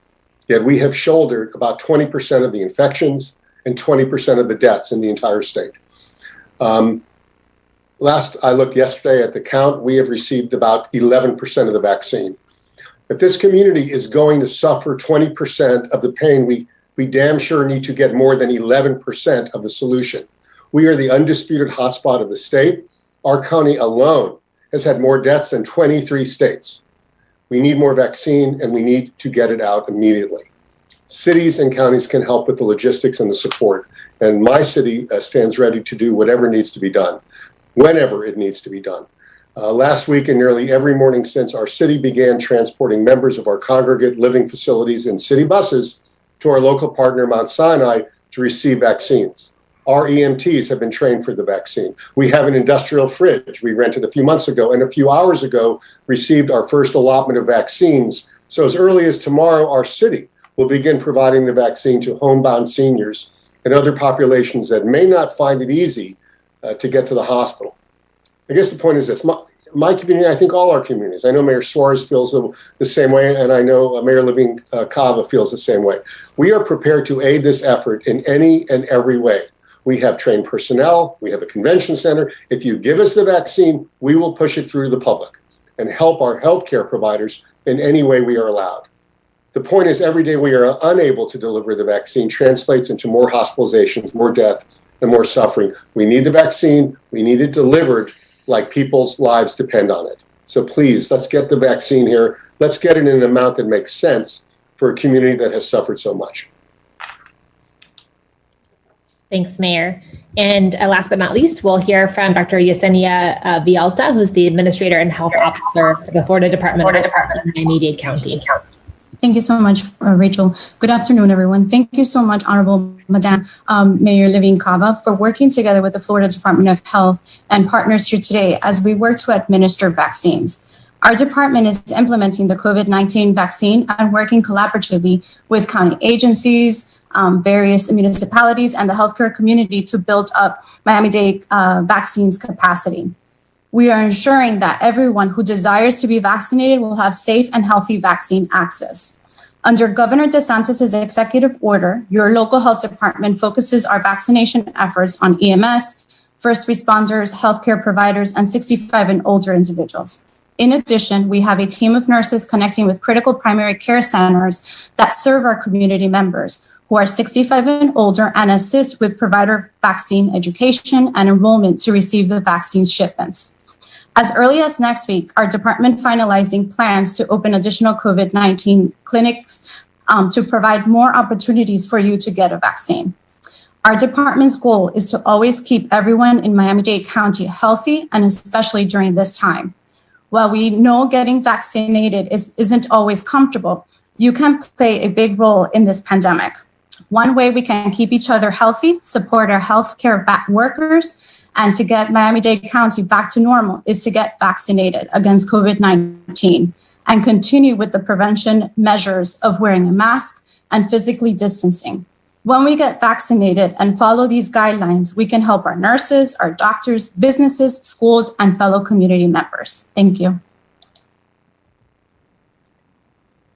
yet we have shouldered about 20% of the infections and 20% of the deaths in the entire state. Last I looked yesterday at the count, we have received about 11% of the vaccine. If this community is going to suffer 20% of the pain, we damn sure need to get more than 11% of the solution. We are the undisputed hotspot of the state. Our county alone has had more deaths than 23 states. We need more vaccine, and we need to get it out immediately. Cities and counties can help with the logistics and the support, and my city stands ready to do whatever needs to be done, whenever it needs to be done. Last week and nearly every morning since, our city began transporting members of our congregate living facilities in city buses to our local partner, Mount Sinai, to receive vaccines. Our EMTs have been trained for the vaccine. We have an industrial fridge we rented a few months ago, and a few hours ago received our first allotment of vaccines. So as early as tomorrow, our city will begin providing the vaccine to homebound seniors and other populations that may not find it easy to get to the hospital. I guess the point is this. My community, I think all our communities, I know Mayor Suarez feels the same way, and I know Mayor Levine Cava feels the same way. We are prepared to aid this effort in any and every way. We have trained personnel. We have a convention center. If you give us the vaccine, we will push it through to the public and help our healthcare providers in any way we are allowed. The point is, every day we are unable to deliver the vaccine translates into more hospitalizations, more death, and more suffering. We need the vaccine. We need it delivered like people's lives depend on it. So please, let's get the vaccine here. Let's get it in an amount that makes sense for a community that has suffered so much. Thanks, Mayor. And last but not least, we'll hear from Dr. Yesenia Villalta, who's the Administrator and Health Officer for the Florida Department of Health in Miami-Dade County. Thank you so much, Rachel. Good afternoon, everyone. Thank you so much, Honorable Madam Mayor Levine Cava, for working together with the Florida Department of Health and partners here today as we work to administer vaccines. Our department is implementing the COVID-19 vaccine and working collaboratively with county agencies, various municipalities, and the healthcare community to build up Miami-Dade vaccines capacity. We are ensuring that everyone who desires to be vaccinated will have safe and healthy vaccine access. Under Governor DeSantis' executive order, your local health department focuses our vaccination efforts on EMS, first responders, healthcare providers, and 65 and older individuals. In addition, we have a team of nurses connecting with critical primary care centers that serve our community members who are 65 and older and assist with provider vaccine education and enrollment to receive the vaccine shipments. As early as next week, our department finalizing plans to open additional COVID-19 clinics to provide more opportunities for you to get a vaccine. Our department's goal is to always keep everyone in Miami-Dade County healthy, and especially during this time. While we know getting vaccinated isn't always comfortable, you can play a big role in this pandemic. One way we can keep each other healthy, support our healthcare workers, and to get Miami-Dade County back to normal is to get vaccinated against COVID-19 and continue with the prevention measures of wearing a mask and physically distancing. When we get vaccinated and follow these guidelines, we can help our nurses, our doctors, businesses, schools, and fellow community members. Thank you.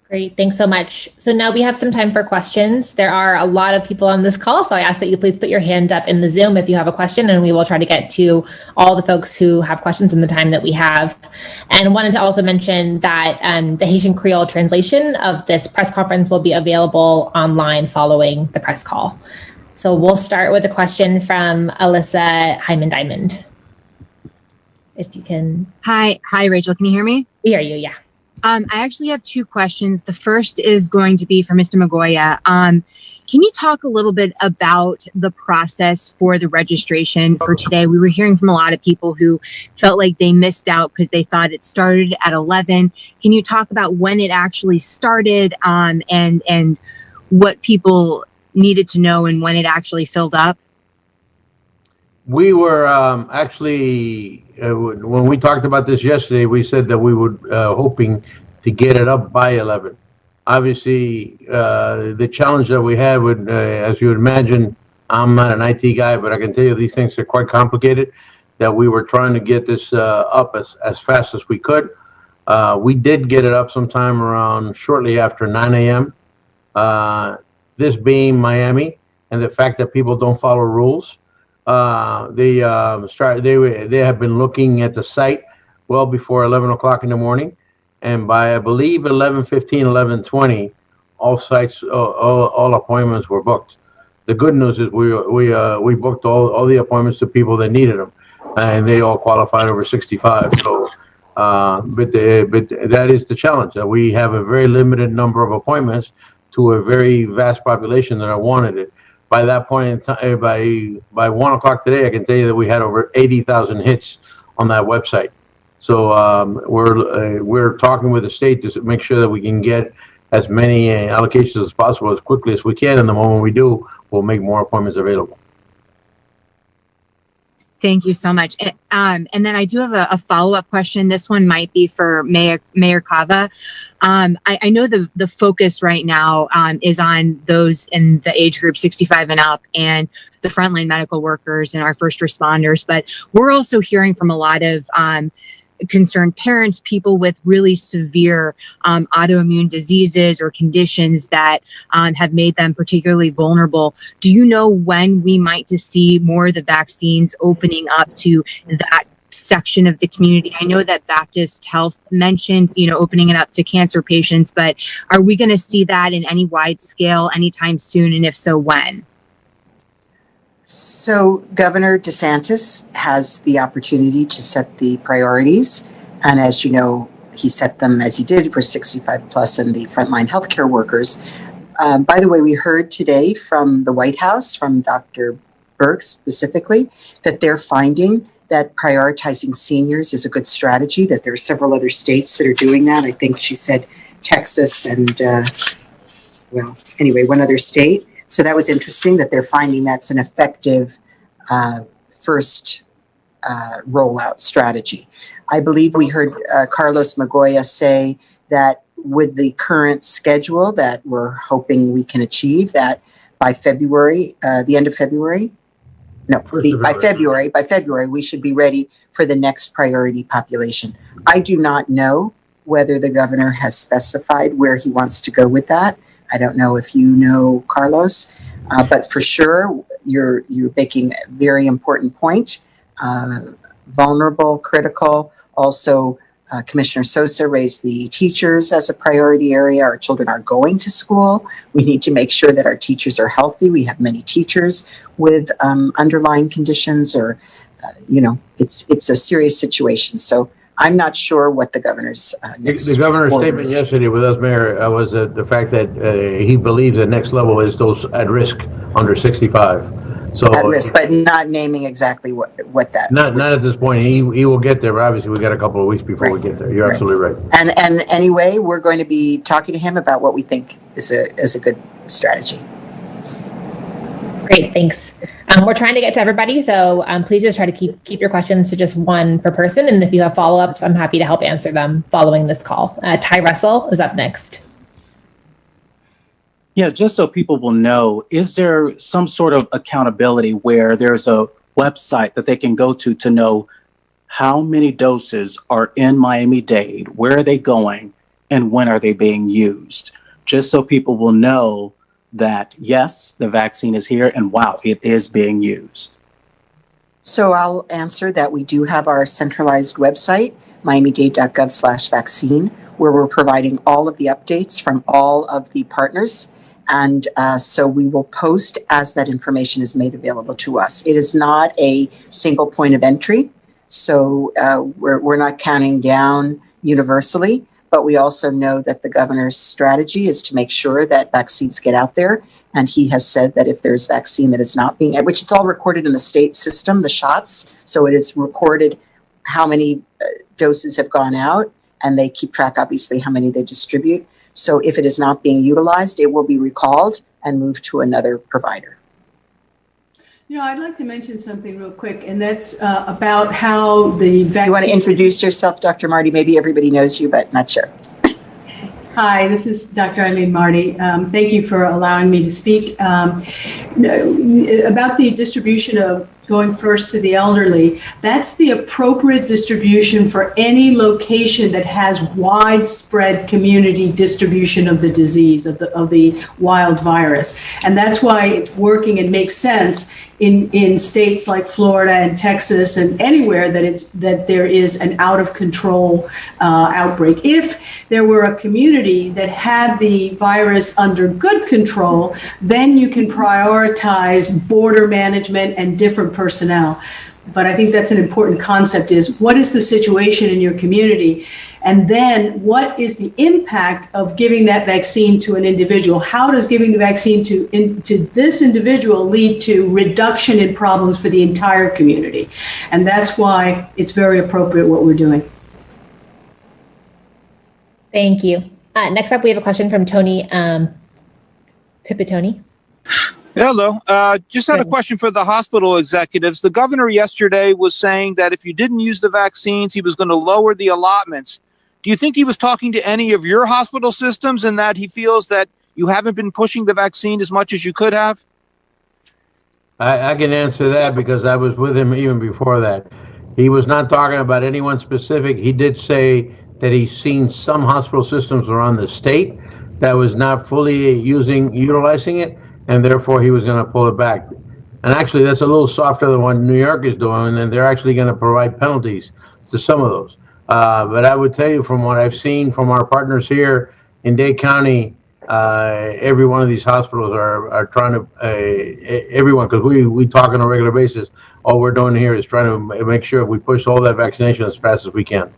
Great, thanks so much. So now we have some time for questions. There are a lot of people on this call, so I ask that you please put your hand up in the Zoom if you have a question, and we will try to get to all the folks who have questions in the time that we have. And wanted to also mention that the Haitian Creole translation of this press conference will be available online following the press call. So we'll start with a question from Alyssa Hyman-Diamond. If you can. Hi, Rachel. Can you hear me? We hear you, yeah. I actually have two questions. The first is going to be for Mr. Magoya. Can you talk a little bit about the process for the registration for today? We were hearing from a lot of people who felt like they missed out because they thought it started at 11. Can you talk about when it actually started and what people needed to know and when it actually filled up? We were actually, when we talked about this yesterday, we said that we were hoping to get it up by 11. Obviously, the challenge that we had with, as you would imagine, I'm not an IT guy, but I can tell you these things are quite complicated, that we were trying to get this up as fast as we could. We did get it up sometime around shortly after 9 a.m. This being Miami and the fact that people don't follow rules. They have been looking at the site well before 11 o'clock in the morning, and by I believe 11:15, 11:20, all sites, all appointments were booked. The good news is we booked all the appointments to people that needed them, and they all qualified over 65. So But that is the challenge, that we have a very limited number of appointments to a very vast population that wanted it. By that point in time, by 1 o'clock today, I can tell you that we had over 80,000 hits on that website. So we're talking with the state to make sure that we can get as many allocations as possible as quickly as we can. And the moment we do, we'll make more appointments available. Thank you so much. And then I do have a follow-up question. This one might be for Mayor Cava. I know the focus right now is on those in the age group 65 and up and the frontline medical workers and our first responders, but we're also hearing from a lot of concerned parents, people with really severe autoimmune diseases or conditions that have made them particularly vulnerable. Do you know when we might to see more of the vaccines opening up to that section of the community? I know that Baptist Health mentioned, opening it up to cancer patients, but are we going to see that in any wide scale anytime soon? And if so, when? So Governor DeSantis has the opportunity to set the priorities. And as you know, he set them as he did for 65 plus and the frontline healthcare workers. By the way, we heard today from the White House, from Dr. Birx specifically, that they're finding that prioritizing seniors is a good strategy, that there are several other states that are doing that. I think she said Texas and, one other state. So that was interesting that they're finding that's an effective first rollout strategy. I believe we heard Carlos Magoya say that with the current schedule that we're hoping we can achieve, that by February, the end of February, by February, we should be ready for the next priority population. I do not know whether the governor has specified where he wants to go with that. I don't know if you know, Carlos, but for sure, you're making a very important point. Vulnerable, critical. Also, Commissioner Sosa raised the teachers as a priority area. Our children are going to school. We need to make sure that our teachers are healthy. We have many teachers with underlying conditions, or it's a serious situation. So I'm not sure what the governor's the governor's statement yesterday with us, Mayor, was the fact that he believes the next level is those at risk under 65. So at risk, but not naming exactly what that. Not at this point. He will get there. But obviously, we got a couple of weeks before we get there. You're absolutely right. And anyway, we're going to be talking to him about what we think is a good strategy. Great, thanks. We're trying to get to everybody, so please just try to keep your questions to just one per person. And if you have follow-ups, I'm happy to help answer them following this call. Ty Russell is up next. Yeah, just so people will know, is there some sort of accountability where there's a website that they can go to know how many doses are in Miami-Dade, where are they going, and when are they being used? Just so people will know that, yes, the vaccine is here, and wow, it is being used. So I'll answer that we do have our centralized website, miamidade.gov/vaccine, where we're providing all of the updates from all of the partners. And so we will post as that information is made available to us. It is not a single point of entry. So we're not counting down universally, but we also know that the governor's strategy is to make sure that vaccines get out there. And he has said that if there's vaccine that is not being, which it's all recorded in the state system, the shots. So it is recorded how many doses have gone out, and they keep track, obviously, how many they distribute. So if it is not being utilized, it will be recalled and moved to another provider. I'd like to mention something real quick, and that's about how the vaccine... You want to introduce yourself, Dr. Marty? Maybe everybody knows you, but not sure. Hi, this is Dr. Eileen Marty. Thank you for allowing me to speak. About the distribution of going first to the elderly, that's the appropriate distribution for any location that has widespread community distribution of the disease, of the wild virus. And that's why it's working and makes sense in states like Florida and Texas and anywhere that there is an out of control outbreak. If there were a community that had the virus under good control, then you can prioritize border management and different personnel. but I think that's an important concept, is what is the situation in your community? And then what is the impact of giving that vaccine to an individual? How does giving the vaccine to this individual lead to reduction in problems for the entire community? And that's why it's very appropriate what we're doing. Thank you. Next up, we have a question from Tony Pipitoni. Hello. Just had a question for the hospital executives. The governor yesterday was saying that if you didn't use the vaccines, he was going to lower the allotments. Do you think he was talking to any of your hospital systems and that he feels that you haven't been pushing the vaccine as much as you could have? I can answer that because I was with him even before that. He was not talking about anyone specific. He did say that he's seen some hospital systems around the state that was not fully utilizing it, and therefore he was going to pull it back. And actually, that's a little softer than what New York is doing, and they're actually going to provide penalties to some of those. But I would tell you, from what I've seen from our partners here in Dade County, every one of these hospitals are trying to, everyone, because we talk on a regular basis, all we're doing here is trying to make sure we push all that vaccination as fast as we can.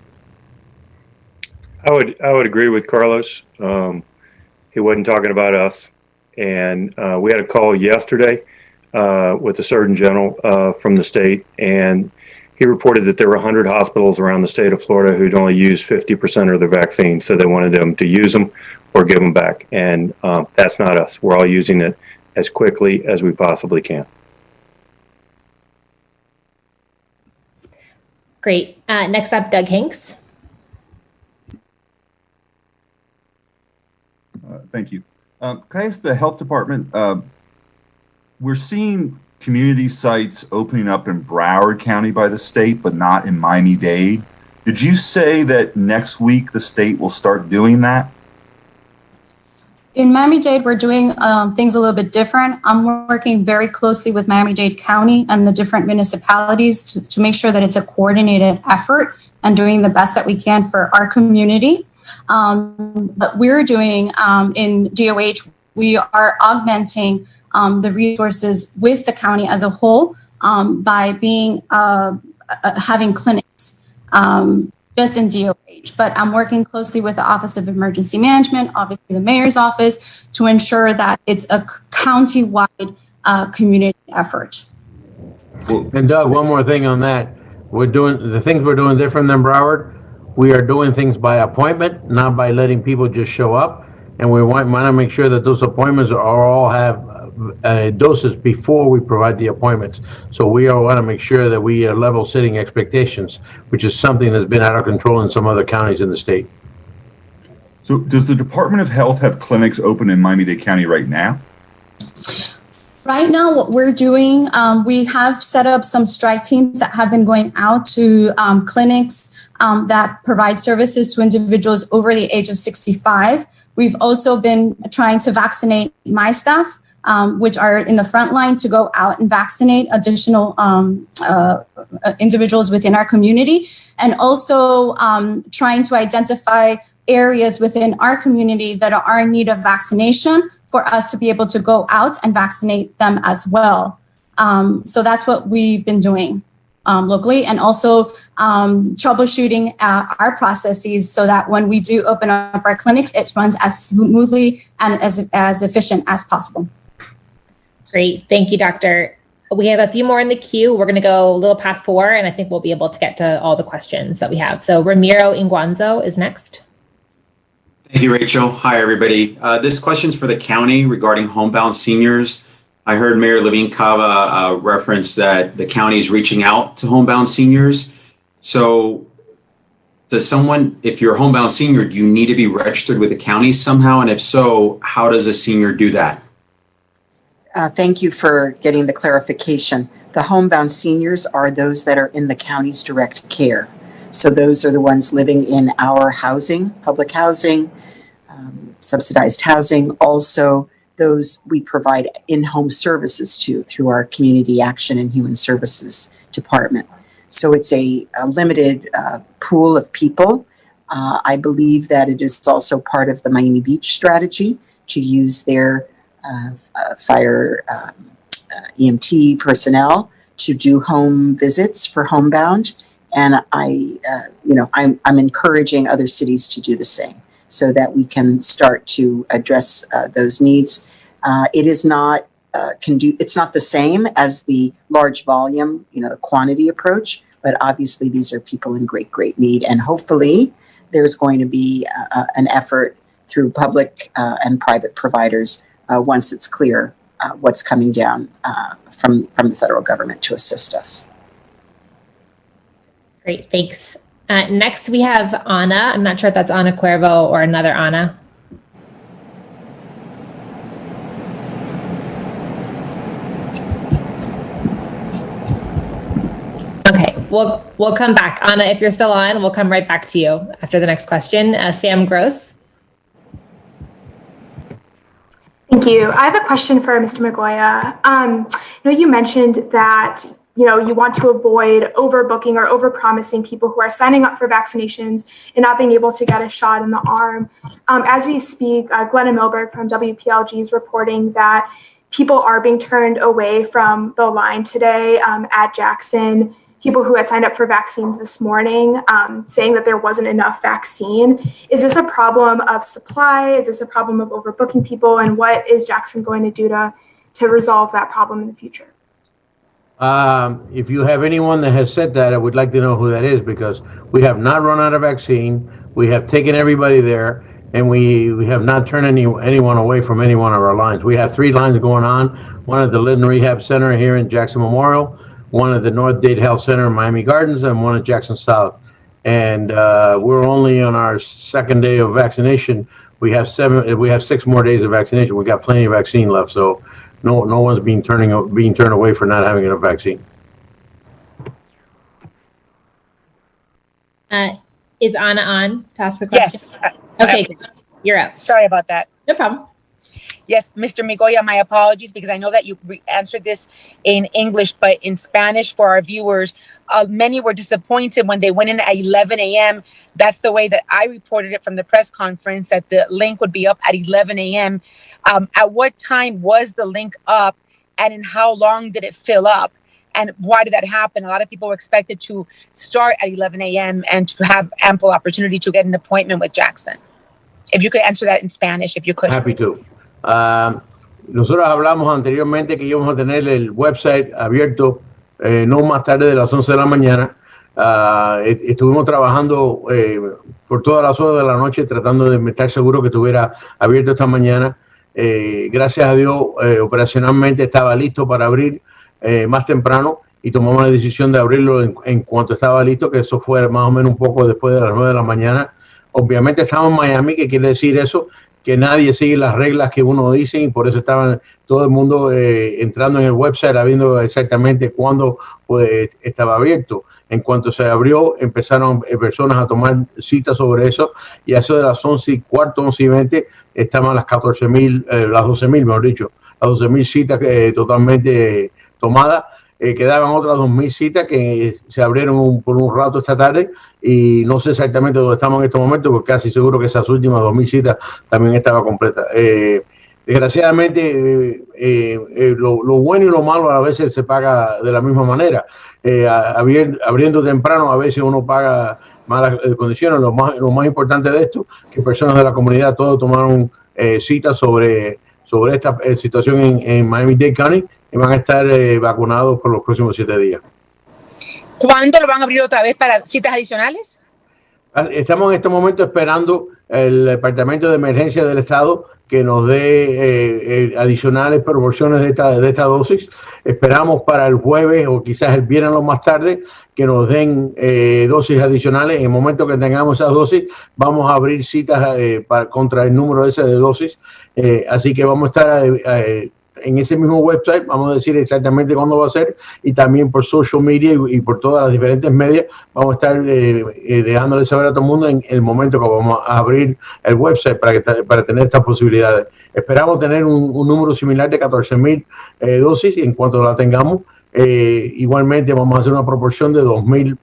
I would agree with Carlos. He wasn't talking about us. And we had a call yesterday with the Surgeon General from the state, and he reported that there were 100 hospitals around the state of Florida who'd only used 50% of their vaccine, so they wanted them to use them or give them back. And that's not us. We're all using it as quickly as we possibly can. Great. Next up, Doug Hanks. Thank you. Can I ask the health department, we're seeing community sites opening up in Broward County by the state, but not in Miami-Dade. Did you say that next week the state will start doing that? In Miami-Dade, we're doing things a little bit different. I'm working very closely with Miami-Dade County and the different municipalities to make sure that it's a coordinated effort and doing the best that we can for our community. What we're doing in DOH, we are augmenting the resources with the county as a whole by being having clinics just in DOH. But I'm working closely with the Office of Emergency Management, obviously the mayor's office, to ensure that it's a county-wide community effort. And Doug, one more thing on that. We're doing the things we're doing different than Broward. We are doing things by appointment, not by letting people just show up. And we want to make sure that those appointments all have doses before we provide the appointments. So we want to make sure that we are level setting expectations, which is something that's been out of control in some other counties in the state. So does the Department of Health have clinics open in Miami-Dade County right now? Right now, what we're doing, we have set up some strike teams that have been going out to clinics that provide services to individuals over the age of 65. We've also been trying to vaccinate my staff, which are in the front line, to go out and vaccinate additional individuals within our community, and also trying to identify areas within our community that are in need of vaccination for us to be able to go out and vaccinate them as well. So that's what we've been doing locally, and also troubleshooting our processes so that when we do open up our clinics, it runs as smoothly and as efficient as possible. Great. Thank you, Doctor. We have a few more in the queue. We're going to go a little past 4, and I think we'll be able to get to all the questions that we have. So Ramiro Inguanzo is next. Thank you, Rachel. Hi, everybody. This question is for the county regarding homebound seniors. I heard Mayor Levine Cava reference that the county is reaching out to homebound seniors. So does someone, if you're a homebound senior, do you need to be registered with the county somehow? And if so, how does a senior do that? Thank you for getting the clarification. The homebound seniors are those that are in the county's direct care. So those are the ones living in our housing, public housing, subsidized housing. Also, those we provide in-home services to through our Community Action and Human Services Department. So it's a limited pool of people. I believe that it is also part of the Miami Beach strategy to use their fire EMT personnel to do home visits for homebound. And I'm encouraging other cities to do the same so that we can start to address those needs. It is not it's not the same as the large volume, the quantity approach, but obviously these are people in great, great need. And hopefully there's going to be an effort through public and private providers once it's clear what's coming down from the federal government to assist us. Great, thanks. Next, we have Anna. I'm not sure if that's Anna Cuervo or another Anna. Okay, we'll come back. Anna, if you're still on, we'll come right back to you after the next question. Sam Gross. Thank you. I have a question for Mr. Migoya. You mentioned that you want to avoid overbooking or overpromising people who are signing up for vaccinations and not being able to get a shot in the arm. As we speak, Glenna Milberg from WPLG is reporting that people are being turned away from the line today at Jackson. People who had signed up for vaccines this morning saying that there wasn't enough vaccine. Is this a problem of supply? Is this a problem of overbooking people? And what is Jackson going to do to resolve that problem in the future? If you have anyone that has said that, I would like to know who that is, because we have not run out of vaccine. We have taken everybody there, and we have not turned anyone away from any one of our lines. We have 3 lines going on, one at the Linden Rehab Center here in Jackson Memorial, one at the North Dade Health Center in Miami Gardens, and one at Jackson South. And we're only on our 2nd day of vaccination. We have 6 more days of vaccination. We got plenty of vaccine left, so no one's being turned away for not having enough vaccine. Is Anna on to ask a question? Yes. Okay, you're up. Sorry about that. No problem. Yes, Mr. Migoya, my apologies, because I know that you answered this in English, but in Spanish for our viewers, many were disappointed when they went in at 11 a.m. That's the way that I reported it from the press conference, that the link would be up at 11 a.m. At what time was the link up, and in how long did it fill up? And why did that happen? A lot of people were expected to start at 11 a.m. and to have ample opportunity to get an appointment with Jackson. If you could answer that in Spanish, if you could. Happy to. Nosotros hablamos anteriormente que íbamos a tener el website abierto no más tarde de las 11 de la mañana. Estuvimos trabajando por todas las horas de la noche tratando de estar seguro que estuviera abierto esta mañana. Gracias a Dios, operacionalmente estaba listo para abrir más temprano, y tomamos la decisión de abrirlo en cuanto estaba listo, que eso fue más o menos un poco después de las 9 de la mañana. Obviamente estamos en Miami, que quiere decir eso, que nadie sigue las reglas que uno dice, y por eso estaban todo el mundo entrando en el website, viendo exactamente cuándo estaba abierto. En cuanto se abrió, empezaron personas a tomar citas sobre eso, y a eso de las 11:15, 11:20, estaban las 14,000, las 12,000, mejor dicho, las 12,000 citas totalmente tomadas. Quedaban otras 2,000 citas que se abrieron por un rato esta tarde, y no sé exactamente dónde estamos en este momento, porque casi seguro que esas últimas 2,000 citas también estaba completa. Desgraciadamente, lo bueno y lo malo a veces se paga de la misma manera. Abriendo temprano, a veces uno paga malas condiciones. Lo más importante de esto, que personas de la comunidad todos tomaron citas sobre esta situación en Miami-Dade County, y van a estar vacunados por los próximos 7 días. ¿Cuándo lo van a abrir otra vez para citas adicionales? Estamos en este momento esperando el Departamento de Emergencia del Estado que nos dé adicionales proporciones de esta dosis. Esperamos para el jueves o quizás el viernes lo más tarde que nos den dosis adicionales. En el momento que tengamos esas dosis, vamos a abrir citas contra el número ese de dosis. Así que vamos a estar en ese mismo website, vamos a decir exactamente cuándo va a ser, y también por social media y por todas las diferentes medias vamos a estar dejándole saber a todo el mundo en el momento que vamos a abrir el website para tener estas posibilidades. Esperamos tener un número similar de 14,000 dosis, y en cuanto la tengamos, igualmente vamos a hacer una proporción de 2,000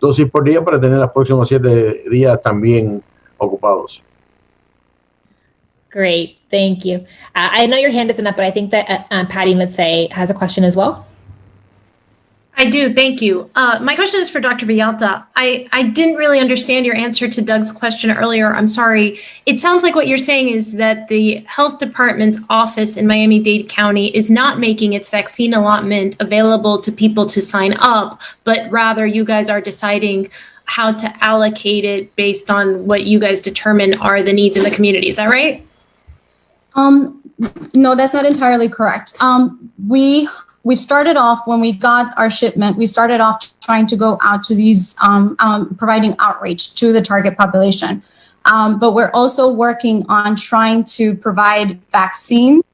dosis por día para tener los próximos 7 días también ocupados. Great, thank you. I know your hand isn't up, but I think that Patty Midsay has a question as well. I do. Thank you. My question is for Dr. Villalta. I didn't really understand your answer to Doug's question earlier. I'm sorry. It sounds like what you're saying is that the health department's office in Miami-Dade County is not making its vaccine allotment available to people to sign up, but rather you guys are deciding how to allocate it based on what you guys determine are the needs in the community. Is that right? No, that's not entirely correct. We started off, when we got our shipment, we started off trying to go out to these, providing outreach to the target population. But we're also working on trying to provide vaccines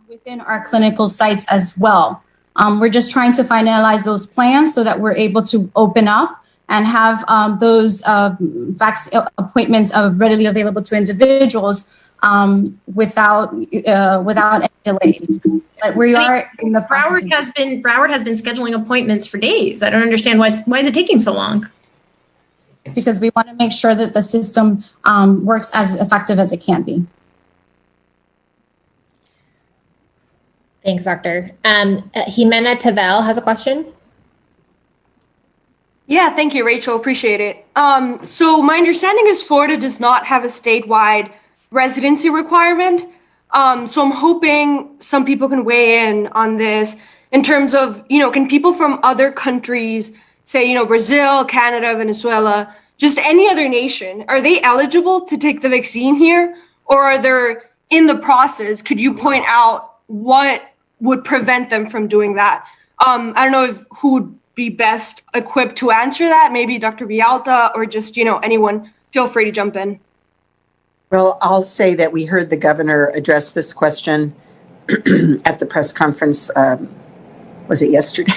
within our clinical sites as well. We're just trying to finalize those plans so that we're able to open up and have those appointments readily available to individuals without any delays. But we are in the process. Broward has been scheduling appointments for days. I don't understand why is it taking so long? Because we want to make sure that the system works as effective as it can be. Thanks, Doctor. Jimena Tavel has a question. Yeah, thank you, Rachel. Appreciate it. So my understanding is Florida does not have a statewide residency requirement. So I'm hoping some people can weigh in on this in terms of, can people from other countries, say, Brazil, Canada, Venezuela, just any other nation, are they eligible to take the vaccine here? Or are they in the process? Could you point out what would prevent them from doing that? I don't know who would be best equipped to answer that, maybe Dr. Villalta or just, anyone, feel free to jump in. Well, I'll say that we heard the governor address this question at the press conference, was it yesterday?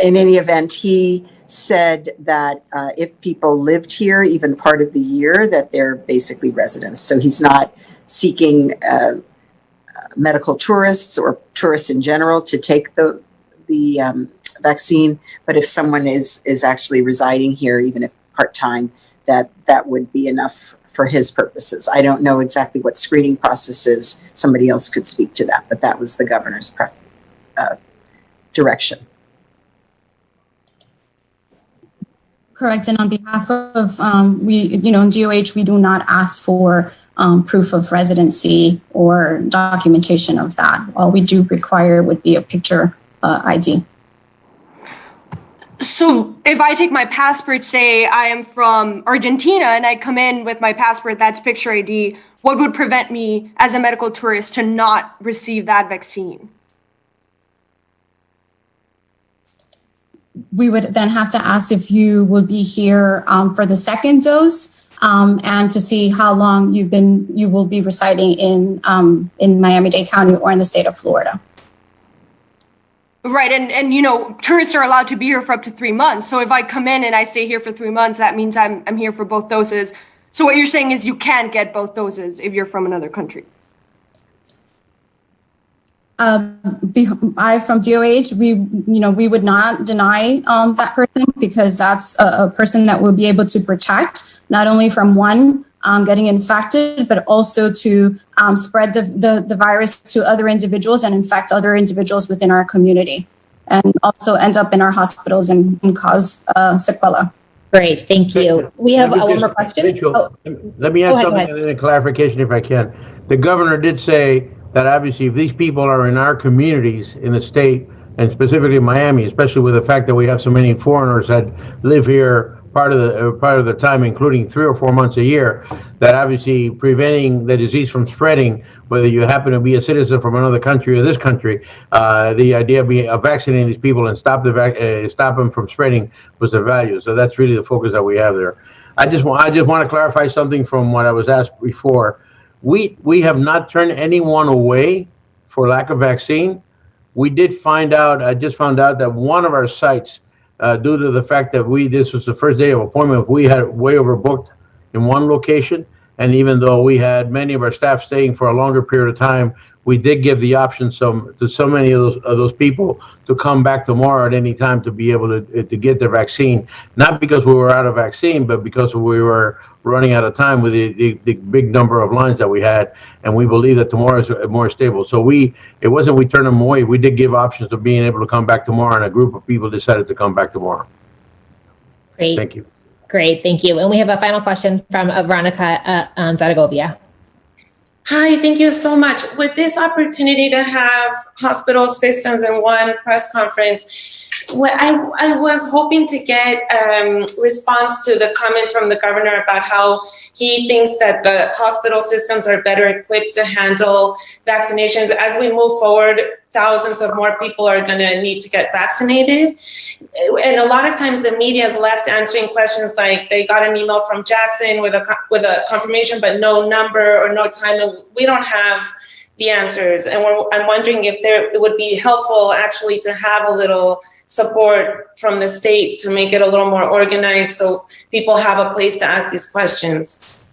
In any event, he said that if people lived here even part of the year, that they're basically residents. So he's not seeking medical tourists or tourists in general to take the vaccine, but if someone is actually residing here, even if part-time, that would be enough for his purposes. I don't know exactly what screening process is. Somebody else could speak to that, but that was the governor's direction. Correct. And on behalf of, in DOH, we do not ask for proof of residency or documentation of that. All we do require would be a picture ID. So if I take my passport, say I am from Argentina and I come in with my passport, that's picture ID, what would prevent me as a medical tourist to not receive that vaccine? We would then have to ask if you would be here for the second dose and to see how long you will be residing in Miami-Dade County or in the state of Florida. Right, and tourists are allowed to be here for up to 3 months. So if I come in and I stay here for 3 months, that means I'm here for both doses. So what you're saying is you can't get both doses if you're from another country. From DOH, we would not deny that person because that's a person that will be able to protect not only from one getting infected, but also to spread the virus to other individuals and infect other individuals within our community, and also end up in our hospitals and cause sequela. Great, thank you. We have one more question. Rachel, let me add something and then a clarification if I can. The governor did say that obviously if these people are in our communities in the state, and specifically Miami, especially with the fact that we have so many foreigners that live here part of the time, including 3 or 4 months a year, that obviously preventing the disease from spreading, whether you happen to be a citizen from another country or this country, the idea of vaccinating these people and stop them from spreading was the value. So that's really the focus that we have there. I just want to clarify something from what I was asked before. We have not turned anyone away for lack of vaccine. We did find out, I just found out that one of our sites, due to the fact that this was the first day of appointment, we had way overbooked in one location. And even though we had many of our staff staying for a longer period of time, we did give the option to so many of those people to come back tomorrow at any time to be able to get their vaccine. Not because we were out of vaccine, but because we were running out of time with the big number of lines that we had, and we believe that tomorrow is more stable. So it wasn't we turned them away. We did give options of being able to come back tomorrow, and a group of people decided to come back tomorrow. Great. Thank you. Great, thank you. And we have a final question from Veronica Zaragovia. Hi, thank you so much. With this opportunity to have hospital systems in one press conference, I was hoping to get response to the comment from the governor about how he thinks that the hospital systems are better equipped to handle vaccinations. As we move forward, thousands of more people are going to need to get vaccinated. And a lot of times the media is left answering questions like they got an email from Jackson with a confirmation, but no number or no time. And we don't have the answers. And I'm wondering if it would be helpful actually to have a little support from the state to make it a little more organized so people have a place to ask these questions.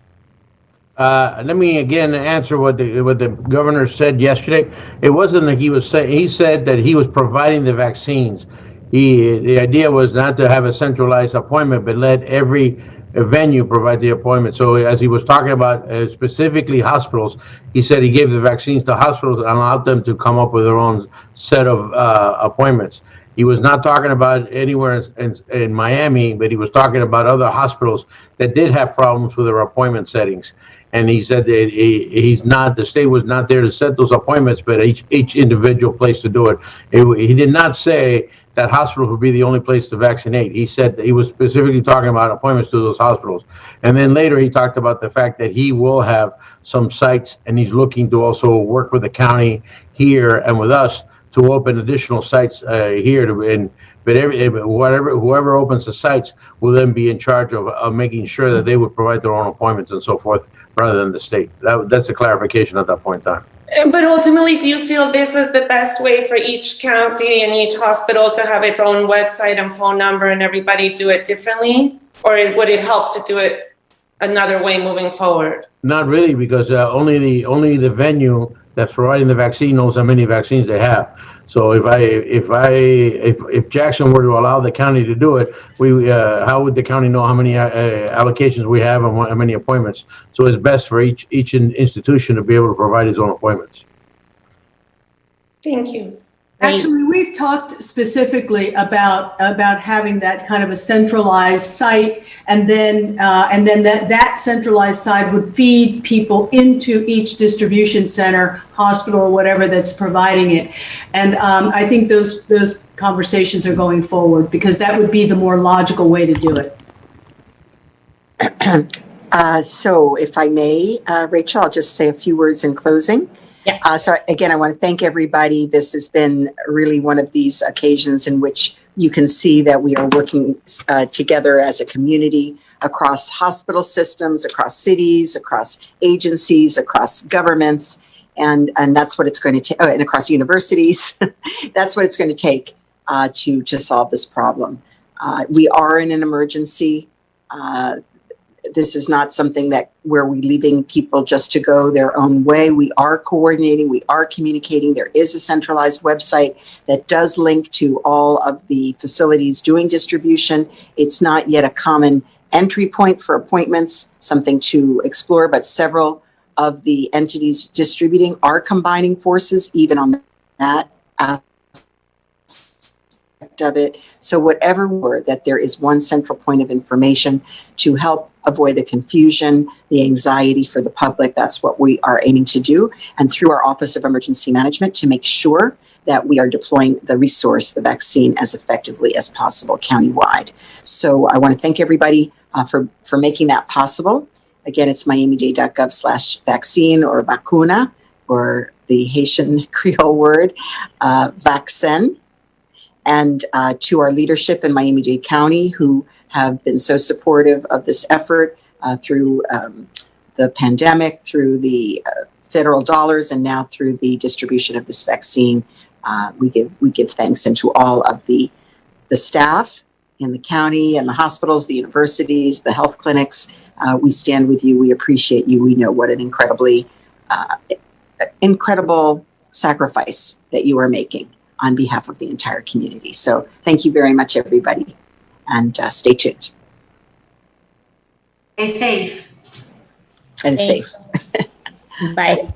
Let me again answer what the governor said yesterday. It wasn't that he said that he was providing the vaccines. The idea was not to have a centralized appointment, but let every venue provide the appointment. So as he was talking about specifically hospitals, he said he gave the vaccines to hospitals and allowed them to come up with their own set of appointments. He was not talking about anywhere in Miami, but he was talking about other hospitals that did have problems with their appointment settings. And he said that the state was not there to set those appointments, but each individual place to do it. He did not say that hospitals would be the only place to vaccinate. He said that he was specifically talking about appointments to those hospitals. And then later he talked about the fact that he will have some sites, and he's looking to also work with the county here and with us to open additional sites here. But whoever opens the sites will then be in charge of making sure that they would provide their own appointments and so forth, rather than the state. That's a clarification at that point in time. But ultimately, do you feel this was the best way for each county and each hospital to have its own website and phone number and everybody do it differently? Or would it help to do it another way moving forward? Not really, because only the venue that's providing the vaccine knows how many vaccines they have. So if Jackson were to allow the county to do it, how would the county know how many allocations we have and how many appointments? So it's best for each institution to be able to provide its own appointments. Thank you. Actually, we've talked specifically about having that kind of a centralized site, and then that centralized site would feed people into each distribution center, hospital, or whatever that's providing it. And I think those conversations are going forward because that would be the more logical way to do it. So if I may, Rachel, I'll just say a few words in closing. Yeah. So again, I want to thank everybody. This has been really one of these occasions in which you can see that we are working together as a community across hospital systems, across cities, across agencies, across governments, and that's what it's going to take, and across universities. That's what it's going to take to solve this problem. We are in an emergency. This is not something where we're leaving people just to go their own way. We are coordinating, we are communicating. There is a centralized website that does link to all of the facilities doing distribution. It's not yet a common entry point for appointments, something to explore, but several of the entities distributing are combining forces, even on that aspect of it. So whatever were that there is one central point of information to help avoid the confusion, the anxiety for the public. That's what we are aiming to do. And through our Office of Emergency Management to make sure that we are deploying the resource, the vaccine, as effectively as possible countywide. So I want to thank everybody for making that possible. Again, it's miamidade.gov/vaccine or vacuna, or the Haitian Creole word, vaccin. And to our leadership in Miami-Dade County, who have been so supportive of this effort through the pandemic, through the federal dollars, and now through the distribution of this vaccine. We give thanks, and to all of the staff in the county and the hospitals, the universities, the health clinics. We stand with you. We appreciate you. We know what an incredible sacrifice that you are making on behalf of the entire community. So thank you very much, everybody, and stay tuned. Stay safe. And safe. Bye.